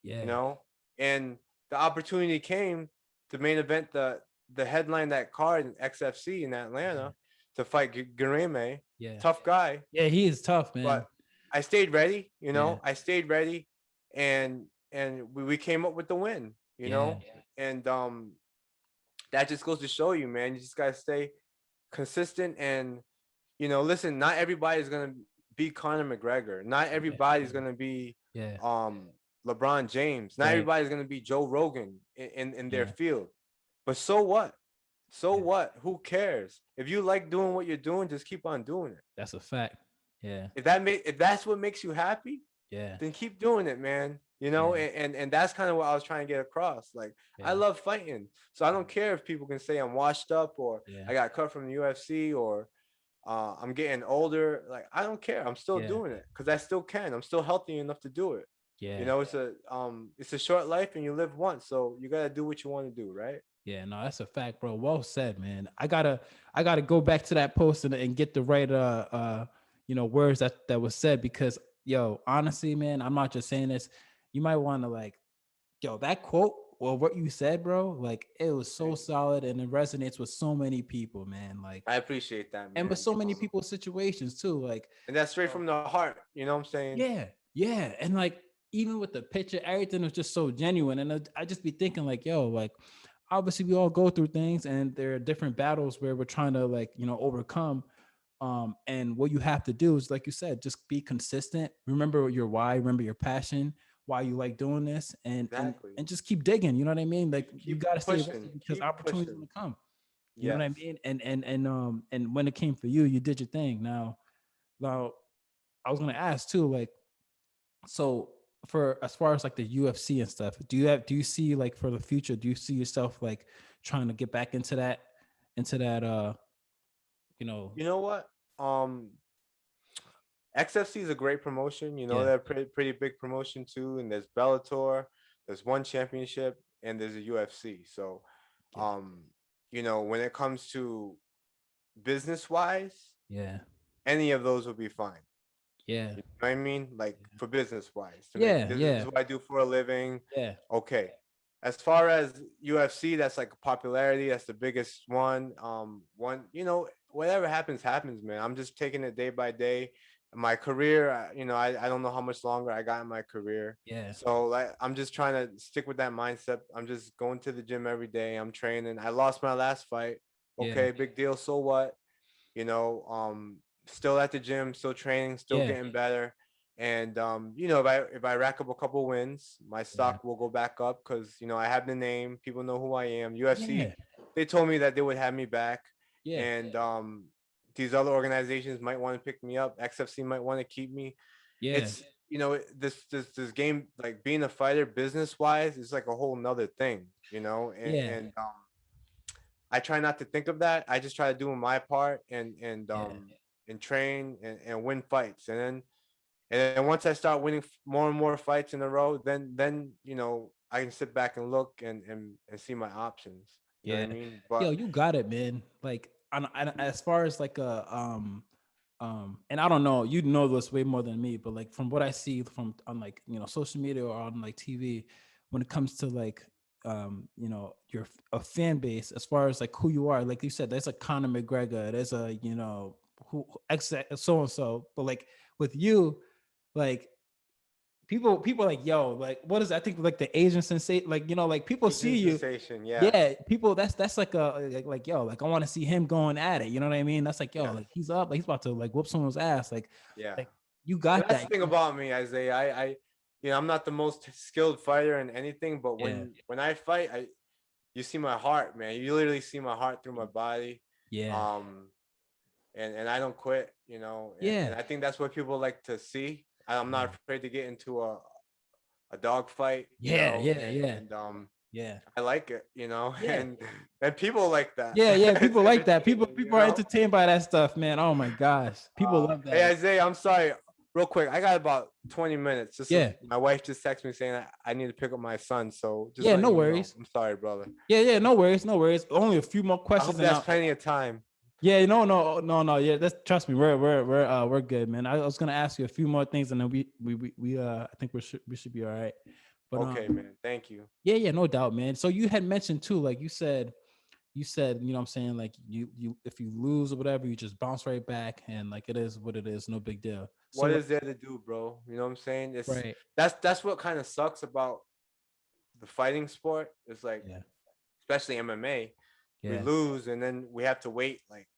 [SPEAKER 2] you
[SPEAKER 1] Yeah.
[SPEAKER 2] know. And the opportunity came to main event the headline that card in XFC in
[SPEAKER 1] Yeah.
[SPEAKER 2] Atlanta to fight Gareme.
[SPEAKER 1] Yeah.
[SPEAKER 2] Tough guy,
[SPEAKER 1] Yeah. He is tough, man.
[SPEAKER 2] but I stayed ready. You
[SPEAKER 1] Yeah.
[SPEAKER 2] know, I stayed ready, and we came up with the win. You
[SPEAKER 1] Yeah.
[SPEAKER 2] know, and that just goes to show you, man. You just gotta stay consistent and listen. Not everybody's gonna be Conor McGregor. Not
[SPEAKER 1] Yeah.
[SPEAKER 2] everybody's gonna be
[SPEAKER 1] Yeah.
[SPEAKER 2] um LeBron James. Not
[SPEAKER 1] Right.
[SPEAKER 2] everybody's gonna be Joe Rogan in their
[SPEAKER 1] Yeah.
[SPEAKER 2] field. But so what? So
[SPEAKER 1] Yeah.
[SPEAKER 2] what? Who cares? If you like doing what you're doing, just keep on doing it.
[SPEAKER 1] That's a fact. Yeah.
[SPEAKER 2] If that's what makes you happy,
[SPEAKER 1] Yeah.
[SPEAKER 2] then keep doing it, man.
[SPEAKER 1] Yeah.
[SPEAKER 2] And that's kind of what I was trying to get across. Like, I
[SPEAKER 1] Yeah.
[SPEAKER 2] love fighting, so I don't care if people can say I'm washed up or
[SPEAKER 1] Yeah.
[SPEAKER 2] I got cut from the UFC or I'm getting older. Like, I don't care. I'm still
[SPEAKER 1] Yeah.
[SPEAKER 2] doing it because I still can. I'm still healthy enough to do it.
[SPEAKER 1] Yeah.
[SPEAKER 2] It's a short life and you live once, so you gotta do what you want to do, right?
[SPEAKER 1] Yeah, no, that's a fact, bro. Well said, man. I gotta go back to that post and get the right words that was said because yo, honestly, man, I'm not just saying this. You might want to like, yo, that quote or what you said, bro, like it was so
[SPEAKER 2] Thank you.
[SPEAKER 1] solid and it resonates with so many people, man. Like,
[SPEAKER 2] I appreciate that,
[SPEAKER 1] and with
[SPEAKER 2] man.
[SPEAKER 1] so many people's situations too. Like,
[SPEAKER 2] And that's straight
[SPEAKER 1] yo,
[SPEAKER 2] from the heart. You know what I'm saying?
[SPEAKER 1] yeah, yeah. And like even with the picture, everything was just so genuine. And I just be thinking, like, yo, like obviously we all go through things and there are different battles where we're trying to like, overcome. And what you have to do is, like you said, just be consistent. Remember your why, remember your passion, why you like doing this, and and
[SPEAKER 2] Exactly.
[SPEAKER 1] and just keep digging. You know what I mean? Like you
[SPEAKER 2] Keep
[SPEAKER 1] gotta stay ready
[SPEAKER 2] pushing.
[SPEAKER 1] because
[SPEAKER 2] Keep
[SPEAKER 1] opportunities
[SPEAKER 2] pushing.
[SPEAKER 1] gonna come. You know what I
[SPEAKER 2] Yes.
[SPEAKER 1] mean? And when it came for you, you did your thing. Now I was gonna ask too, like, so for as far as like the UFC and stuff, do you see like for the future, do you see yourself like trying to get back into that you know
[SPEAKER 2] You know what? XFC is a great promotion.
[SPEAKER 1] yeah,
[SPEAKER 2] They're a pretty big promotion too. And there's Bellator, there's one championship, and there's a UFC. So,
[SPEAKER 1] yeah,
[SPEAKER 2] um, when it comes to business wise,
[SPEAKER 1] yeah,
[SPEAKER 2] any of those would be fine.
[SPEAKER 1] yeah,
[SPEAKER 2] You know what I mean? Like for business wise, to make
[SPEAKER 1] yeah,
[SPEAKER 2] this is
[SPEAKER 1] yeah,
[SPEAKER 2] what I do for a living.
[SPEAKER 1] yeah,
[SPEAKER 2] Okay. As far as UFC, that's like popularity. That's the biggest one. Whatever happens, happens, man. I'm just taking it day by day. My career, I don't know how much longer I got in my career.
[SPEAKER 1] yeah,
[SPEAKER 2] So like, I'm just trying to stick with that mindset. I'm just going to the gym every day. I'm training. I lost my last fight.
[SPEAKER 1] yeah,
[SPEAKER 2] Okay, big deal. So what? you know Still at the gym, still training, still
[SPEAKER 1] yeah,
[SPEAKER 2] getting better. And if I rack up a couple wins, my
[SPEAKER 1] yeah,
[SPEAKER 2] stock will go back up because I have the name, people know who I am. UFC,
[SPEAKER 1] yeah,
[SPEAKER 2] they told me that they would have me back.
[SPEAKER 1] yeah,
[SPEAKER 2] And these other organizations might want to pick me up. XFC might want to keep me.
[SPEAKER 1] yeah,
[SPEAKER 2] It's this game, like being a fighter business wise, is like a whole nother thing,
[SPEAKER 1] yeah,
[SPEAKER 2] and I try not to think of that. I just try to do my part
[SPEAKER 1] yeah,
[SPEAKER 2] and train and win fights. And then once I start winning more and more fights in a row, then I can sit back and look and see my options. You know what I
[SPEAKER 1] yeah.
[SPEAKER 2] mean?
[SPEAKER 1] Yo,
[SPEAKER 2] But
[SPEAKER 1] you got it, man. Like as far as like a and I don't know, you know this way more than me, but like from what I see from on like social media or on like TV, when it comes to like your a fan base, as far as like who you are, like you said, there's a Conor McGregor, there's a who X so and so, but like with you, like people like, yo, like what is, I think like the Asian sensation, like, like people
[SPEAKER 2] Asian
[SPEAKER 1] see you.
[SPEAKER 2] sensation. Yeah.
[SPEAKER 1] Yeah, people, that's like a like, yo, like I want to see him going at it. You know what I mean? That's like, yo,
[SPEAKER 2] Yes.
[SPEAKER 1] like he's up, like he's about to like whoop someone's ass.
[SPEAKER 2] Yeah.
[SPEAKER 1] Like you
[SPEAKER 2] And
[SPEAKER 1] got
[SPEAKER 2] that's
[SPEAKER 1] that.
[SPEAKER 2] the thing about me, Isaiah. I'm not the most skilled fighter in anything, but
[SPEAKER 1] Yeah,
[SPEAKER 2] when I fight, you see my heart, man. You literally see my heart through my body.
[SPEAKER 1] yeah,
[SPEAKER 2] Um, and I don't quit, and
[SPEAKER 1] yeah,
[SPEAKER 2] I think that's what people like to see. I'm not
[SPEAKER 1] yeah,
[SPEAKER 2] afraid to get into a dog fight,
[SPEAKER 1] yeah, yeah, yeah,
[SPEAKER 2] and
[SPEAKER 1] yeah.
[SPEAKER 2] I like it,
[SPEAKER 1] Yeah.
[SPEAKER 2] and people like that.
[SPEAKER 1] Yeah, yeah,
[SPEAKER 2] It's
[SPEAKER 1] people like that. People
[SPEAKER 2] entertaining,
[SPEAKER 1] people are entertained by that stuff, man. Oh my gosh. People love
[SPEAKER 2] Hey
[SPEAKER 1] that.
[SPEAKER 2] Isaiah, I'm sorry. Real quick, I got about 20 minutes.
[SPEAKER 1] Yeah.
[SPEAKER 2] My wife just texted me saying I need to pick up my son, so just
[SPEAKER 1] Yeah, no
[SPEAKER 2] letting you know.
[SPEAKER 1] worries.
[SPEAKER 2] I'm sorry, brother.
[SPEAKER 1] Yeah, yeah, no worries, no worries. Only a few more
[SPEAKER 2] I hope
[SPEAKER 1] questions and
[SPEAKER 2] that's
[SPEAKER 1] I'll.
[SPEAKER 2] plenty of time.
[SPEAKER 1] Yeah, no, no, no, no. Yeah, that's, trust me, we're good, man. I was gonna ask you a few more things, and then I think we should be all right. But
[SPEAKER 2] Okay, man. Thank you.
[SPEAKER 1] yeah, yeah, no doubt, man. So you had mentioned too, like you said, what I'm saying, like you if you lose or whatever, you just bounce right back, and like it is what it is, no big deal. So
[SPEAKER 2] What
[SPEAKER 1] like,
[SPEAKER 2] is there to do, bro? You know what I'm saying? It's
[SPEAKER 1] right,
[SPEAKER 2] that's what kind of sucks about the fighting sport. It's like,
[SPEAKER 1] yeah,
[SPEAKER 2] especially MMA, we
[SPEAKER 1] yeah,
[SPEAKER 2] lose and then we have to wait. Like,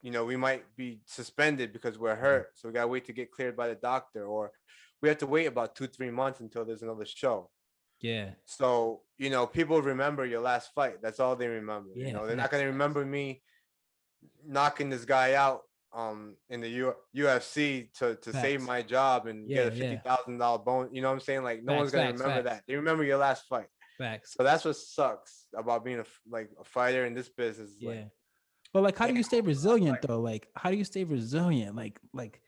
[SPEAKER 2] we might be suspended because we're
[SPEAKER 1] yeah,
[SPEAKER 2] hurt, so we gotta wait to get cleared by the doctor, or we have to wait about 2-3 months until there's another show.
[SPEAKER 1] yeah,
[SPEAKER 2] So, people remember your last fight. That's all they remember.
[SPEAKER 1] yeah,
[SPEAKER 2] They're not
[SPEAKER 1] facts,
[SPEAKER 2] gonna
[SPEAKER 1] facts.
[SPEAKER 2] remember me knocking this guy out in the UFC to save
[SPEAKER 1] Facts.
[SPEAKER 2] my job and get
[SPEAKER 1] Yeah,
[SPEAKER 2] a fifty
[SPEAKER 1] yeah.
[SPEAKER 2] thousand dollar bonus. You know what I'm saying? Like no one's
[SPEAKER 1] Facts,
[SPEAKER 2] gonna
[SPEAKER 1] facts,
[SPEAKER 2] remember
[SPEAKER 1] facts,
[SPEAKER 2] that. They remember your last fight.
[SPEAKER 1] facts.
[SPEAKER 2] So that's what sucks about being a fighter in this business. Like,
[SPEAKER 1] Yeah. But like, how
[SPEAKER 2] damn,
[SPEAKER 1] do you stay
[SPEAKER 2] last
[SPEAKER 1] resilient
[SPEAKER 2] fight.
[SPEAKER 1] though? Like, how do you stay resilient? Like,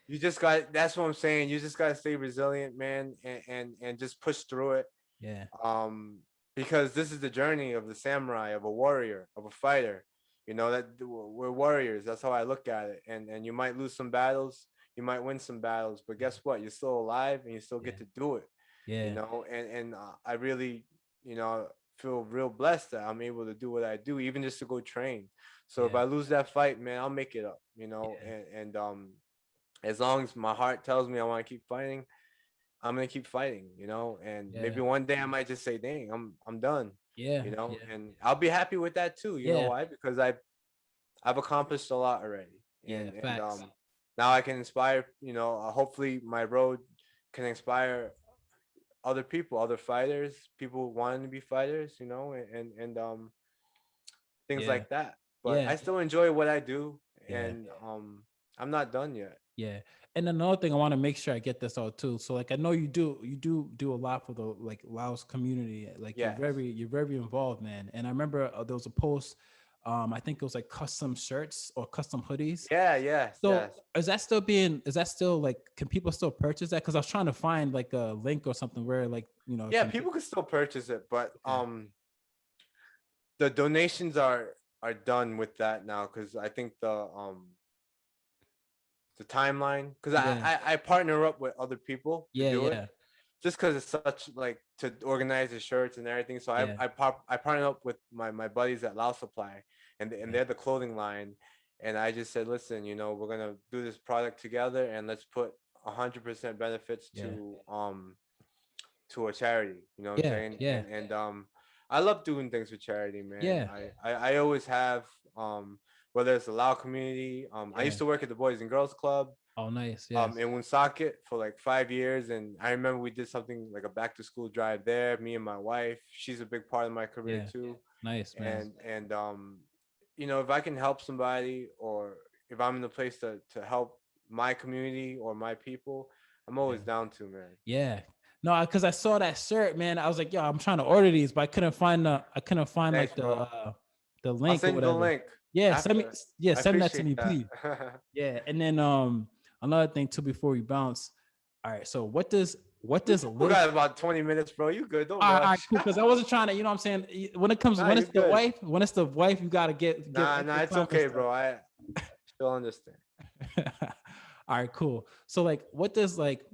[SPEAKER 2] You just got. That's what I'm saying. You just gotta stay resilient, man, and just push through it.
[SPEAKER 1] yeah,
[SPEAKER 2] um because this is the journey of the samurai, of a warrior, of a fighter. That we're warriors. That's how I look at it. And you might lose some battles, you might win some battles, but guess what? You're still alive and you still
[SPEAKER 1] yeah,
[SPEAKER 2] get to do it.
[SPEAKER 1] yeah,
[SPEAKER 2] And I really, feel real blessed that I'm able to do what I do, even just to go train. So if
[SPEAKER 1] yeah,
[SPEAKER 2] I lose that fight, man, I'll make it up.
[SPEAKER 1] yeah,
[SPEAKER 2] And as long as my heart tells me I want to keep fighting, I'm gonna keep fighting, and maybe
[SPEAKER 1] yeah,
[SPEAKER 2] one day I might just say, "Dang, I'm done,"
[SPEAKER 1] yeah, yeah,
[SPEAKER 2] and I'll be happy with that too. You know
[SPEAKER 1] yeah,
[SPEAKER 2] why? Because I've accomplished a lot already,
[SPEAKER 1] yeah.
[SPEAKER 2] and
[SPEAKER 1] Facts.
[SPEAKER 2] now I can inspire. Hopefully my road can inspire other people, other fighters, people wanting to be fighters, and things
[SPEAKER 1] Yeah,
[SPEAKER 2] like that. But
[SPEAKER 1] yeah,
[SPEAKER 2] I still enjoy what I do,
[SPEAKER 1] yeah.
[SPEAKER 2] and I'm not done yet.
[SPEAKER 1] Yeah. And another thing I want to make sure I get this out too. So like I know you do a lot for the like Laos community. Like you're
[SPEAKER 2] Yes.
[SPEAKER 1] very involved, man. And I remember there was a post, I think it was like custom shirts or custom hoodies.
[SPEAKER 2] Yeah. Yes.
[SPEAKER 1] So
[SPEAKER 2] Yes.
[SPEAKER 1] is that still like, can people still purchase that? Because I was trying to find like a link or something where like, it
[SPEAKER 2] Yeah.
[SPEAKER 1] can get.
[SPEAKER 2] People can still purchase it, but
[SPEAKER 1] Okay.
[SPEAKER 2] the donations are done with that now, because I think the timeline, because
[SPEAKER 1] Yeah.
[SPEAKER 2] I partner up with other people to
[SPEAKER 1] Yeah.
[SPEAKER 2] do it,
[SPEAKER 1] Yeah.
[SPEAKER 2] just because it's such, like, to organize the shirts and everything. So
[SPEAKER 1] Yeah.
[SPEAKER 2] I partner up with my buddies at Lao Supply, and
[SPEAKER 1] Yeah.
[SPEAKER 2] they're the clothing line. And I just said, listen, we're gonna do this product together, and let's put 100% benefits
[SPEAKER 1] Yeah.
[SPEAKER 2] to a charity. You know what I'm
[SPEAKER 1] Yeah.
[SPEAKER 2] saying?
[SPEAKER 1] Yeah.
[SPEAKER 2] And I love doing things with charity, man.
[SPEAKER 1] Yeah.
[SPEAKER 2] I always have, whether it's the Lao community. I
[SPEAKER 1] Yeah.
[SPEAKER 2] used to work at the Boys and Girls Club
[SPEAKER 1] Oh, nice. Yes.
[SPEAKER 2] in Woonsocket for like 5 years, and I remember we did something like a back to school drive there. Me and my wife. She's a big part of my career
[SPEAKER 1] Yeah.
[SPEAKER 2] too.
[SPEAKER 1] Nice, man.
[SPEAKER 2] And if I can help somebody, or if I'm in a place to help my community or my people, I'm
[SPEAKER 1] Yeah.
[SPEAKER 2] always down to, man.
[SPEAKER 1] Yeah. No, because I saw that shirt, man. I was like, yo, I'm trying to order these, but I couldn't find
[SPEAKER 2] Thanks,
[SPEAKER 1] like
[SPEAKER 2] bro.
[SPEAKER 1] the
[SPEAKER 2] I'll
[SPEAKER 1] link or
[SPEAKER 2] send you the
[SPEAKER 1] whatever.
[SPEAKER 2] link
[SPEAKER 1] Yeah,
[SPEAKER 2] after. I
[SPEAKER 1] send that to
[SPEAKER 2] appreciate
[SPEAKER 1] me,
[SPEAKER 2] that.
[SPEAKER 1] please. Yeah. And then another thing too before we bounce. All right, so what does
[SPEAKER 2] We still
[SPEAKER 1] live.
[SPEAKER 2] got about 20 minutes, bro. You good? Don't
[SPEAKER 1] All right,
[SPEAKER 2] rush.
[SPEAKER 1] cool. Because I wasn't trying to, what I'm saying.
[SPEAKER 2] Nah,
[SPEAKER 1] When
[SPEAKER 2] you're
[SPEAKER 1] it's the
[SPEAKER 2] good.
[SPEAKER 1] wife, you gotta give
[SPEAKER 2] Nah,
[SPEAKER 1] extra
[SPEAKER 2] it's
[SPEAKER 1] time and
[SPEAKER 2] okay,
[SPEAKER 1] stuff.
[SPEAKER 2] bro. I still understand.
[SPEAKER 1] All right, cool. So like what does like,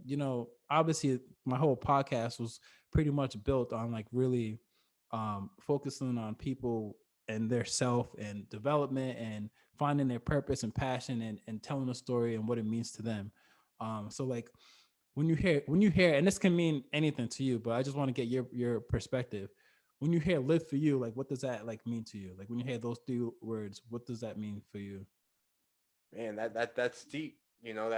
[SPEAKER 1] obviously my whole podcast was pretty much built on like really focusing on people and their self and development and finding their purpose and passion and telling a story and what it means to them. So like when you hear, and this can mean anything to you, but I just want to get your perspective. When you hear "live for you," like what does that like mean to you? Like when you hear those three words, what does that mean for you?
[SPEAKER 2] Man, that's deep. You know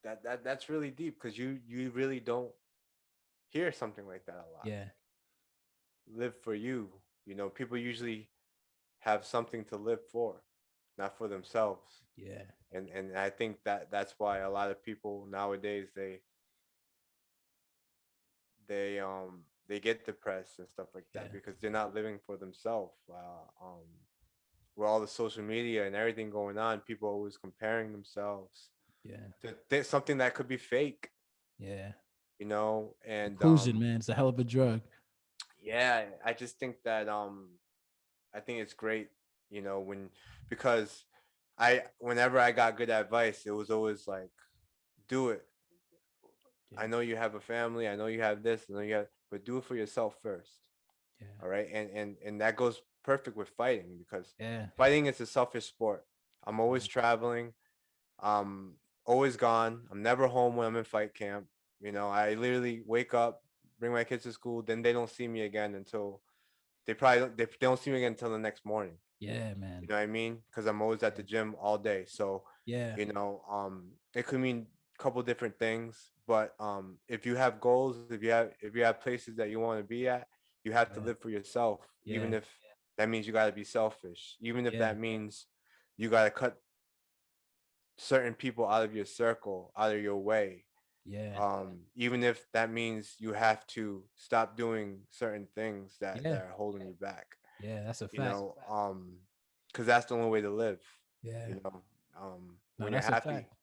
[SPEAKER 2] that's really deep because you really don't hear something like that a lot.
[SPEAKER 1] Yeah,
[SPEAKER 2] Live for you. You know, people usually have something to live for, not for themselves.
[SPEAKER 1] yeah,
[SPEAKER 2] And I think that's why a lot of people nowadays they get depressed and stuff like that
[SPEAKER 1] yeah,
[SPEAKER 2] because they're not living for themselves. With all the social media and everything going on, people are always comparing themselves
[SPEAKER 1] yeah,
[SPEAKER 2] to something that could be fake,
[SPEAKER 1] yeah.
[SPEAKER 2] you know. And
[SPEAKER 1] Inclusion, man, it's a hell of a drug.
[SPEAKER 2] yeah, I just think that I think it's great, you know, when because I whenever I got good advice, it was always like, do it.
[SPEAKER 1] Yeah,
[SPEAKER 2] I know you have a family, I know you have this, I know you have, but do it for yourself first.
[SPEAKER 1] yeah,
[SPEAKER 2] All right. And that goes perfect with fighting because
[SPEAKER 1] yeah,
[SPEAKER 2] fighting is a selfish sport. I'm always
[SPEAKER 1] yeah,
[SPEAKER 2] traveling. I'm always gone. I'm never home when I'm in fight camp. You know, I literally wake up, bring my kids to school, then they don't see me again until they don't see me again until the next morning.
[SPEAKER 1] yeah,
[SPEAKER 2] You
[SPEAKER 1] man.
[SPEAKER 2] know what I mean? Because I'm always at the gym all day. So,
[SPEAKER 1] Yeah,
[SPEAKER 2] you know, it could mean a couple different things. But if you have goals, if you have places that you want to be at, you have to
[SPEAKER 1] yeah,
[SPEAKER 2] live for yourself, even
[SPEAKER 1] yeah,
[SPEAKER 2] if that means you got to be selfish, even if
[SPEAKER 1] yeah,
[SPEAKER 2] that means you got to cut certain people out of your circle, out of your way.
[SPEAKER 1] yeah,
[SPEAKER 2] Even if that means you have to stop doing certain things that
[SPEAKER 1] yeah,
[SPEAKER 2] are holding you back,
[SPEAKER 1] yeah. That's a
[SPEAKER 2] you
[SPEAKER 1] fact.
[SPEAKER 2] know, because that's the only way to live,
[SPEAKER 1] Yeah,
[SPEAKER 2] you know,
[SPEAKER 1] no,
[SPEAKER 2] when you're
[SPEAKER 1] that's a
[SPEAKER 2] happy.
[SPEAKER 1] fact.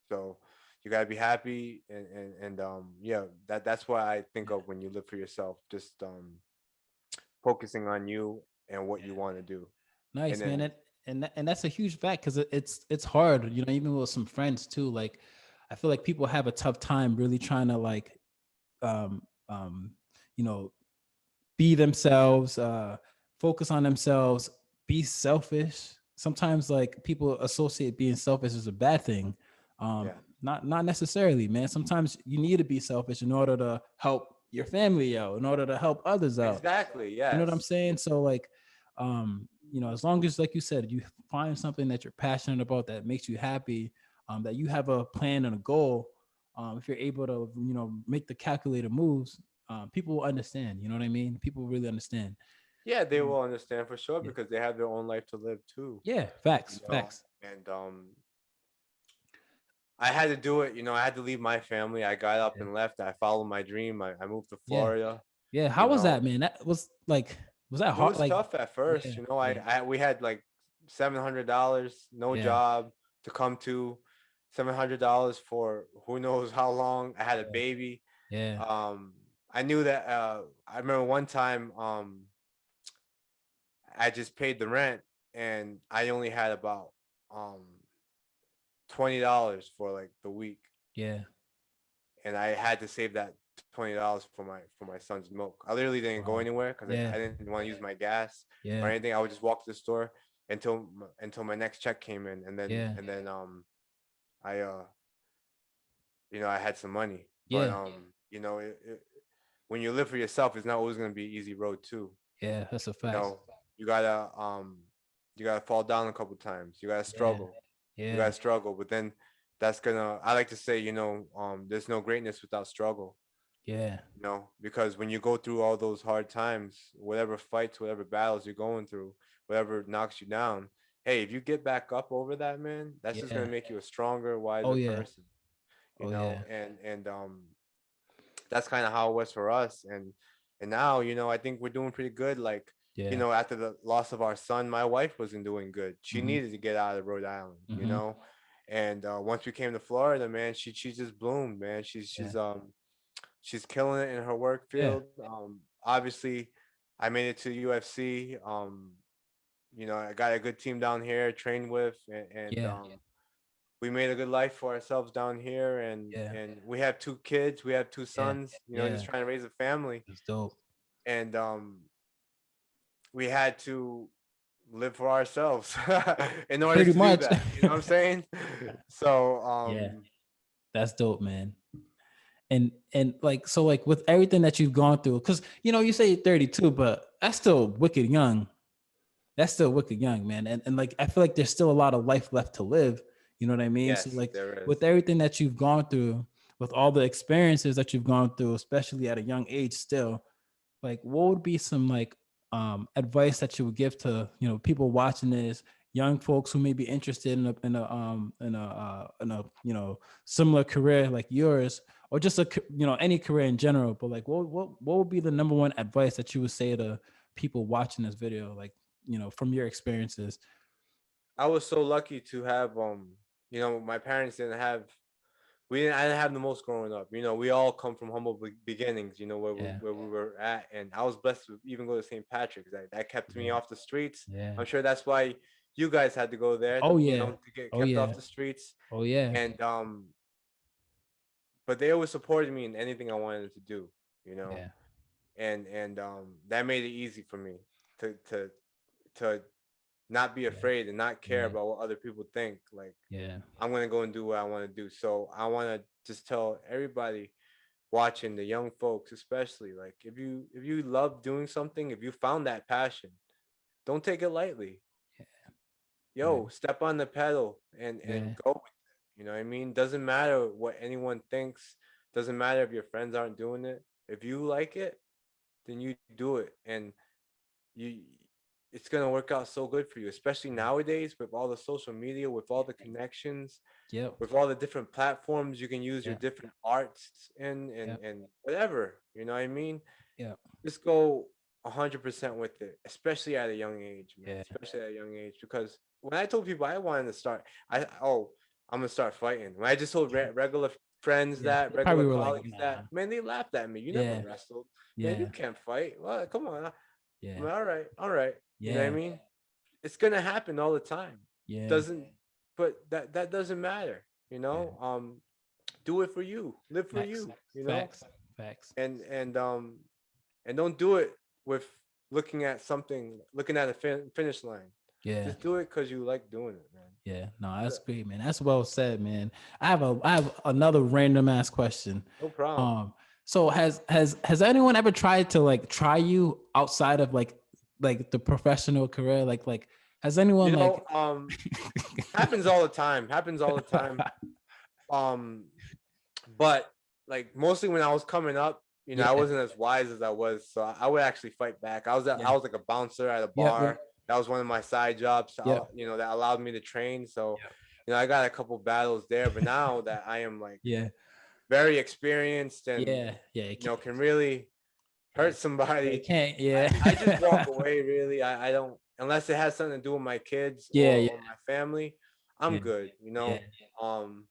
[SPEAKER 2] So you gotta be happy, and yeah, that's what I think
[SPEAKER 1] Yeah,
[SPEAKER 2] of when you live for yourself. Just focusing on you and what you
[SPEAKER 1] yeah.
[SPEAKER 2] want to do, and
[SPEAKER 1] Nice, man.
[SPEAKER 2] then
[SPEAKER 1] And that's a huge fact because it's hard, you know, even with some friends too. Like, I feel like people have a tough time really trying to like, um, um, you know, be themselves, focus on themselves, be selfish. Sometimes like people associate being selfish as a bad thing.
[SPEAKER 2] yeah,
[SPEAKER 1] Not necessarily, man. Sometimes you need to be selfish in order to help your family out, in order to help others out.
[SPEAKER 2] exactly,
[SPEAKER 1] You know what I'm
[SPEAKER 2] yes,
[SPEAKER 1] saying? So like, you know, as long as like you said, you find something that you're passionate about that makes you happy, that you have a plan and a goal. If you're able to, you know, make the calculated moves, people will understand. You know what I mean? People really understand.
[SPEAKER 2] yeah, they
[SPEAKER 1] Um,
[SPEAKER 2] will understand for sure
[SPEAKER 1] yeah,
[SPEAKER 2] because they have their own life to live too,
[SPEAKER 1] yeah,
[SPEAKER 2] you
[SPEAKER 1] facts,
[SPEAKER 2] know,
[SPEAKER 1] facts.
[SPEAKER 2] and I had to do it. You know, I had to leave my family. I got up
[SPEAKER 1] Yeah,
[SPEAKER 2] and left. I followed my dream. I moved to
[SPEAKER 1] yeah,
[SPEAKER 2] Florida.
[SPEAKER 1] yeah.
[SPEAKER 2] You
[SPEAKER 1] How was
[SPEAKER 2] know,
[SPEAKER 1] that, man? That was like, was that
[SPEAKER 2] it
[SPEAKER 1] hard?
[SPEAKER 2] was
[SPEAKER 1] Like,
[SPEAKER 2] tough at first.
[SPEAKER 1] yeah,
[SPEAKER 2] You know,
[SPEAKER 1] yeah,
[SPEAKER 2] we had like $700, no
[SPEAKER 1] yeah,
[SPEAKER 2] job to come to, $700 for who knows how long. I had a
[SPEAKER 1] yeah,
[SPEAKER 2] baby.
[SPEAKER 1] yeah,
[SPEAKER 2] Um, I knew that. I remember one time. I just paid the rent, and I only had about um $20 for like the week,
[SPEAKER 1] yeah.
[SPEAKER 2] and I had to save that $20 for my son's milk. I literally didn't go
[SPEAKER 1] Wow.
[SPEAKER 2] anywhere because I
[SPEAKER 1] Yeah,
[SPEAKER 2] didn't want to use my gas or
[SPEAKER 1] yeah,
[SPEAKER 2] anything. I would just walk to the store until my next check came in,
[SPEAKER 1] yeah,
[SPEAKER 2] and then I you know, I had some money. But
[SPEAKER 1] yeah,
[SPEAKER 2] you know, when you live for yourself, it's not always gonna be easy road too.
[SPEAKER 1] yeah. That's a
[SPEAKER 2] You
[SPEAKER 1] fact.
[SPEAKER 2] know, you gotta you gotta fall down a couple times. You gotta
[SPEAKER 1] Yeah,
[SPEAKER 2] struggle. You
[SPEAKER 1] yeah,
[SPEAKER 2] gotta struggle. But then that's gonna I like to say, you know, there's no greatness without struggle.
[SPEAKER 1] yeah,
[SPEAKER 2] You know, because when you go through all those hard times, whatever fights, whatever battles you're going through, whatever knocks you down, hey, if you get back up over that, man, that's just gonna
[SPEAKER 1] yeah.
[SPEAKER 2] make you a stronger,
[SPEAKER 1] Oh
[SPEAKER 2] wiser
[SPEAKER 1] yeah,
[SPEAKER 2] person. You
[SPEAKER 1] oh
[SPEAKER 2] know,
[SPEAKER 1] yeah,
[SPEAKER 2] and that's kind of how it was for us. And now, you know, I think we're doing pretty good. Like, you
[SPEAKER 1] yeah.
[SPEAKER 2] know, after the loss of our son, my wife wasn't doing good. She
[SPEAKER 1] Mm-hmm.
[SPEAKER 2] needed to get out of Rhode Island, you
[SPEAKER 1] Mm-hmm.
[SPEAKER 2] know. And once we came to Florida, man, she just bloomed, man.
[SPEAKER 1] Yeah,
[SPEAKER 2] She's killing it in her work
[SPEAKER 1] yeah,
[SPEAKER 2] field. Obviously, I made it to UFC. You know, I got a good team down here, trained with, and
[SPEAKER 1] yeah,
[SPEAKER 2] we made a good life for ourselves down here,
[SPEAKER 1] yeah,
[SPEAKER 2] and we have two kids, we have two
[SPEAKER 1] yeah,
[SPEAKER 2] sons, you know, just
[SPEAKER 1] yeah.
[SPEAKER 2] trying to raise a family.
[SPEAKER 1] That's dope.
[SPEAKER 2] And we had to live for ourselves in order
[SPEAKER 1] Pretty
[SPEAKER 2] to do
[SPEAKER 1] much.
[SPEAKER 2] that, you know what I'm saying? So
[SPEAKER 1] Yeah, That's dope, man. And like, so like with everything that you've gone through, because you say you're 32, but that's still wicked young. That's still wicked young, man. And like, I feel like there's still a lot of life left to live. You know what I mean? So
[SPEAKER 2] Yes,
[SPEAKER 1] like,
[SPEAKER 2] there is.
[SPEAKER 1] with everything that you've gone through, with all the experiences that you've gone through, especially at a young age still, like what would be some like advice that you would give to people watching this, young folks who may be interested in a similar career like yours, or just any career in general, but like what would be the number one advice that you would say to people watching this video, like from your experiences?
[SPEAKER 2] I was so lucky to have my parents didn't have we didn't I didn't have the most growing up. We all come from humble beginnings,
[SPEAKER 1] Yeah,
[SPEAKER 2] where we were at, and I was blessed to even go to St. Patrick's. That kept me
[SPEAKER 1] yeah,
[SPEAKER 2] off the streets.
[SPEAKER 1] yeah.
[SPEAKER 2] I'm sure that's why you guys had to go there
[SPEAKER 1] Oh yeah,
[SPEAKER 2] to get
[SPEAKER 1] oh
[SPEAKER 2] kept
[SPEAKER 1] yeah,
[SPEAKER 2] off the streets.
[SPEAKER 1] oh yeah,
[SPEAKER 2] And but they always supported me in anything I wanted to do, you know.
[SPEAKER 1] yeah,
[SPEAKER 2] And that made it easy for me to to to not be
[SPEAKER 1] yeah,
[SPEAKER 2] afraid and not care
[SPEAKER 1] yeah,
[SPEAKER 2] about what other people think. Like,
[SPEAKER 1] yeah,
[SPEAKER 2] I'm gonna go and do what I want to do. So I want to just tell everybody watching, the young folks especially, like, if you love doing something, if you found that passion, don't take it lightly.
[SPEAKER 1] yeah,
[SPEAKER 2] Yo, step on the pedal and
[SPEAKER 1] yeah,
[SPEAKER 2] go with it. You know what I mean? Doesn't matter what anyone thinks. Doesn't matter if your friends aren't doing it. If you like it, then you do it, and you it's gonna work out so good for you, especially
[SPEAKER 1] yeah,
[SPEAKER 2] nowadays with all the social media, with all the
[SPEAKER 1] yeah.
[SPEAKER 2] connections,
[SPEAKER 1] Yep,
[SPEAKER 2] with all the different platforms you can use your
[SPEAKER 1] yeah,
[SPEAKER 2] different arts in,
[SPEAKER 1] yeah,
[SPEAKER 2] and whatever. You know what I mean?
[SPEAKER 1] yeah,
[SPEAKER 2] Just go 100% with it, especially at a young age, man.
[SPEAKER 1] yeah,
[SPEAKER 2] Especially at a young age, because when I told people I wanted to start, I'm gonna start fighting. When I just told regular friends
[SPEAKER 1] yeah.
[SPEAKER 2] that,
[SPEAKER 1] They
[SPEAKER 2] regular
[SPEAKER 1] probably were like,
[SPEAKER 2] colleagues
[SPEAKER 1] nah.
[SPEAKER 2] that, man, they laughed at me. You never
[SPEAKER 1] Yeah,
[SPEAKER 2] wrestled, man. You
[SPEAKER 1] yeah,
[SPEAKER 2] can't fight. Well, come on. I'm
[SPEAKER 1] yeah,
[SPEAKER 2] like, all right, all right. You know what I
[SPEAKER 1] yeah,
[SPEAKER 2] mean? It's gonna happen all the time.
[SPEAKER 1] yeah,
[SPEAKER 2] Doesn't, but that doesn't matter. You
[SPEAKER 1] yeah.
[SPEAKER 2] know, do it for you. Live for
[SPEAKER 1] Facts,
[SPEAKER 2] you. You know,
[SPEAKER 1] facts, facts.
[SPEAKER 2] and and um and don't do it with looking at a finish line.
[SPEAKER 1] Yeah,
[SPEAKER 2] Just do it because you like doing it, man.
[SPEAKER 1] yeah. No,
[SPEAKER 2] That's
[SPEAKER 1] that's
[SPEAKER 2] it.
[SPEAKER 1] great, man. That's well said, man. I have another random ass question.
[SPEAKER 2] No problem.
[SPEAKER 1] Um, so has anyone ever tried to like try you outside of like the professional career? Like has anyone
[SPEAKER 2] You know,
[SPEAKER 1] like
[SPEAKER 2] happens all the time. Happens all the time. Um, but like mostly when I was coming up, I
[SPEAKER 1] yeah,
[SPEAKER 2] wasn't as wise as I was, so I would actually fight back.
[SPEAKER 1] yeah,
[SPEAKER 2] I was like a bouncer at a
[SPEAKER 1] yep, yep,
[SPEAKER 2] bar. That was one of my side jobs,
[SPEAKER 1] yep,
[SPEAKER 2] that allowed me to train. So,
[SPEAKER 1] yep,
[SPEAKER 2] I got a couple battles there. But now that I am like
[SPEAKER 1] yeah,
[SPEAKER 2] very experienced and
[SPEAKER 1] yeah, yeah. You can't,
[SPEAKER 2] can really
[SPEAKER 1] yeah,
[SPEAKER 2] hurt
[SPEAKER 1] yeah, you
[SPEAKER 2] somebody,
[SPEAKER 1] can't,
[SPEAKER 2] I just walk
[SPEAKER 1] yeah.
[SPEAKER 2] away. Really, I don't, unless it has something to do with my kids
[SPEAKER 1] Yeah, yeah,
[SPEAKER 2] or my family. I'm
[SPEAKER 1] yeah,
[SPEAKER 2] good.
[SPEAKER 1] yeah,
[SPEAKER 2] Um,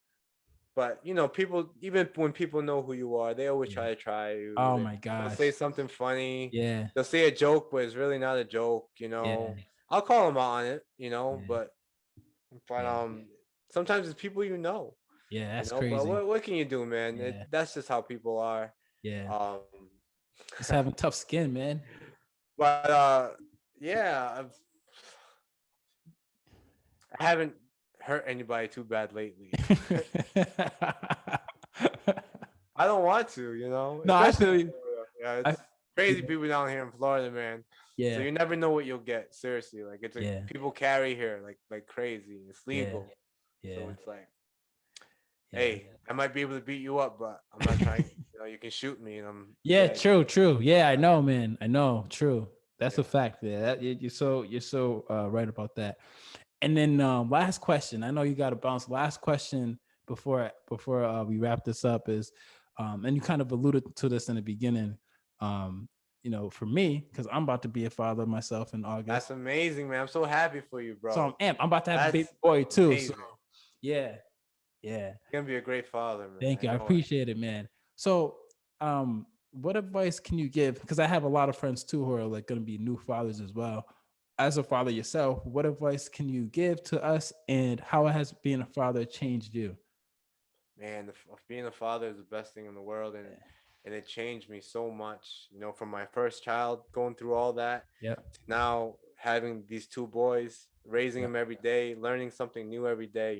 [SPEAKER 2] but people, even when people know who you are, they always
[SPEAKER 1] yeah.
[SPEAKER 2] try you.
[SPEAKER 1] Oh my
[SPEAKER 2] They'll
[SPEAKER 1] gosh.
[SPEAKER 2] say something funny.
[SPEAKER 1] Yeah,
[SPEAKER 2] They'll say a joke, but it's really not a joke.
[SPEAKER 1] yeah,
[SPEAKER 2] I'll call them out on it.
[SPEAKER 1] yeah,
[SPEAKER 2] But
[SPEAKER 1] yeah,
[SPEAKER 2] sometimes it's people you know.
[SPEAKER 1] yeah. That's
[SPEAKER 2] But
[SPEAKER 1] crazy.
[SPEAKER 2] what can you do, man?
[SPEAKER 1] Yeah,
[SPEAKER 2] That's just how people are.
[SPEAKER 1] yeah.
[SPEAKER 2] Um,
[SPEAKER 1] Just having tough skin, man.
[SPEAKER 2] but yeah, I haven't hurt anybody too bad lately. I don't want to,
[SPEAKER 1] No, I
[SPEAKER 2] especially
[SPEAKER 1] feel
[SPEAKER 2] in
[SPEAKER 1] you.
[SPEAKER 2] Florida. Yeah,
[SPEAKER 1] I
[SPEAKER 2] it's crazy
[SPEAKER 1] yeah,
[SPEAKER 2] people down here in Florida, man. So
[SPEAKER 1] yeah,
[SPEAKER 2] you never know what you'll get. Seriously, like it's like
[SPEAKER 1] yeah,
[SPEAKER 2] people carry here like crazy. It's
[SPEAKER 1] yeah,
[SPEAKER 2] legal, so
[SPEAKER 1] yeah,
[SPEAKER 2] it's like,
[SPEAKER 1] yeah.
[SPEAKER 2] hey, I might be able to beat you up, but I'm not trying. You can shoot me and I'm
[SPEAKER 1] Yeah,
[SPEAKER 2] dead.
[SPEAKER 1] true, true. Yeah, I know, man. I know. True. That's a
[SPEAKER 2] Yeah,
[SPEAKER 1] fact. Yeah, you're so right about that. And then last question. I know you got to bounce. Last question before we wrap this up is, and you kind of alluded to this in the beginning. Um, for me, because I'm about to be a father myself in
[SPEAKER 2] that's
[SPEAKER 1] August,
[SPEAKER 2] amazing, man. I'm so happy for you,
[SPEAKER 1] so I'm
[SPEAKER 2] bro.
[SPEAKER 1] amped. I'm about to have a baby
[SPEAKER 2] That's
[SPEAKER 1] boy too. So
[SPEAKER 2] amazing.
[SPEAKER 1] yeah, yeah.
[SPEAKER 2] You're gonna be a great father, man.
[SPEAKER 1] Thank
[SPEAKER 2] I
[SPEAKER 1] you. I
[SPEAKER 2] know it.
[SPEAKER 1] appreciate it, man. So, what advice can you give? Because I have a lot of friends too who are like going to be new fathers as well. As a father yourself, what advice can you give to us, and how has being a father changed you?
[SPEAKER 2] Man, being a father is the best thing in the world, and it changed me so much. From my first child, going through all that,
[SPEAKER 1] Yep.
[SPEAKER 2] to now having these two boys, raising
[SPEAKER 1] Yep.
[SPEAKER 2] them every day, learning something new every day.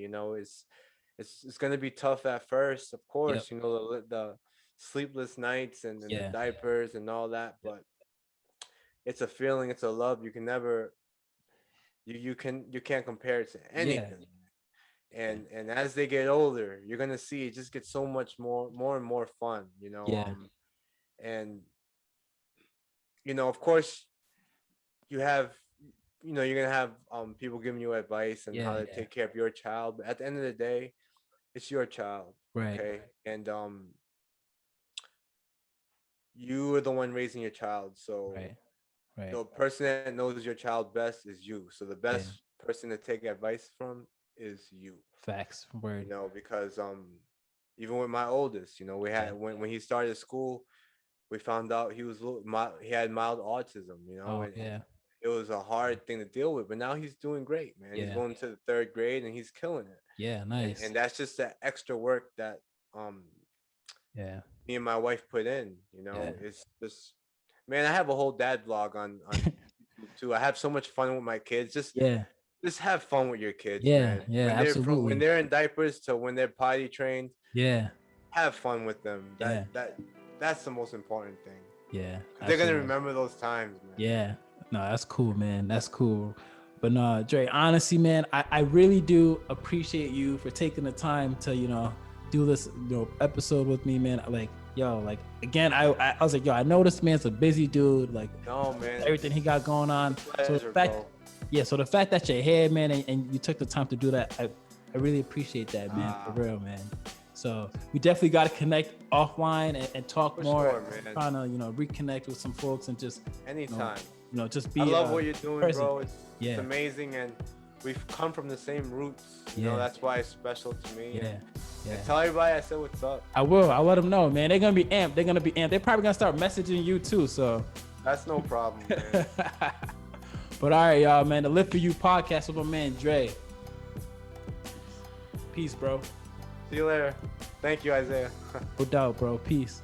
[SPEAKER 2] it's gonna be tough at first, of
[SPEAKER 1] Yep.
[SPEAKER 2] course. You know, the sleepless nights and the
[SPEAKER 1] Yeah.
[SPEAKER 2] diapers and all that,
[SPEAKER 1] Yep.
[SPEAKER 2] but it's a feeling, it's a love you can never you can't compare it to
[SPEAKER 1] Yeah.
[SPEAKER 2] anything.
[SPEAKER 1] Yeah.
[SPEAKER 2] And as they get older, you're gonna see it just gets so much more and more fun, you know.
[SPEAKER 1] Yeah.
[SPEAKER 2] And you know, of course, you have you're gonna have people giving you advice and how
[SPEAKER 1] Yeah.
[SPEAKER 2] to
[SPEAKER 1] Yeah.
[SPEAKER 2] take care of your child, but at the end of the day, it's your child,
[SPEAKER 1] Right.
[SPEAKER 2] okay? And you are the one raising your child, so
[SPEAKER 1] Right. Right.
[SPEAKER 2] the person that knows your child best is you. So the
[SPEAKER 1] Yeah.
[SPEAKER 2] best person to take advice from is you.
[SPEAKER 1] Facts.
[SPEAKER 2] You
[SPEAKER 1] Word.
[SPEAKER 2] know, because even with my oldest, you know, we
[SPEAKER 1] Yeah.
[SPEAKER 2] had when he started school, we found out he was he had mild autism, you know,
[SPEAKER 1] Oh
[SPEAKER 2] and
[SPEAKER 1] yeah.
[SPEAKER 2] it was a hard thing to deal with. But now he's doing great, man. He's
[SPEAKER 1] Yeah.
[SPEAKER 2] going to the third grade and he's killing it.
[SPEAKER 1] Yeah.
[SPEAKER 2] And
[SPEAKER 1] Nice.
[SPEAKER 2] that's just that extra work that um
[SPEAKER 1] Yeah.
[SPEAKER 2] me and my wife put in. You
[SPEAKER 1] Yeah.
[SPEAKER 2] know, it's just man, I have a whole dad vlog on YouTube too. I have so much fun with my kids.
[SPEAKER 1] Yeah.
[SPEAKER 2] Just have fun with your kids,
[SPEAKER 1] Yeah.
[SPEAKER 2] man.
[SPEAKER 1] Yeah.
[SPEAKER 2] When
[SPEAKER 1] Absolutely.
[SPEAKER 2] they're in diapers to when they're potty trained,
[SPEAKER 1] Yeah.
[SPEAKER 2] have fun with them.
[SPEAKER 1] Yeah.
[SPEAKER 2] That's the most important thing.
[SPEAKER 1] Yeah.
[SPEAKER 2] 'Cause they're gonna
[SPEAKER 1] Absolutely.
[SPEAKER 2] remember those times, man.
[SPEAKER 1] Yeah. No, that's cool, man. That's cool. But no, Dre, honestly, man, I really do appreciate you for taking the time to, do this, episode with me, man. Like, yo, like again, I was like, yo, I know this man's a busy dude, like
[SPEAKER 2] No, man.
[SPEAKER 1] everything he got going on. So the
[SPEAKER 2] Pleasure,
[SPEAKER 1] fact,
[SPEAKER 2] bro.
[SPEAKER 1] yeah, so the fact that you're here, man, and you took the time to do that, I really appreciate that, man, for real, man. So we definitely got to connect offline and talk
[SPEAKER 2] For
[SPEAKER 1] more.
[SPEAKER 2] sure, man.
[SPEAKER 1] Trying to, reconnect with some folks and just
[SPEAKER 2] Anytime.
[SPEAKER 1] just be.
[SPEAKER 2] I love what you're doing,
[SPEAKER 1] present.
[SPEAKER 2] bro. It's
[SPEAKER 1] Yeah.
[SPEAKER 2] amazing, and we've come from the same roots. You
[SPEAKER 1] Yeah.
[SPEAKER 2] know, that's why it's special to me.
[SPEAKER 1] Yeah. Yeah.
[SPEAKER 2] And tell everybody I said what's up.
[SPEAKER 1] I will. I'll let them know, man. They're gonna be amped. They're probably gonna start messaging you too. So.
[SPEAKER 2] That's no problem, man.
[SPEAKER 1] But all right, y'all, man. The Live For You podcast with my man Dre. Peace, bro.
[SPEAKER 2] See you later. Thank you, Isaiah.
[SPEAKER 1] No doubt, bro. Peace.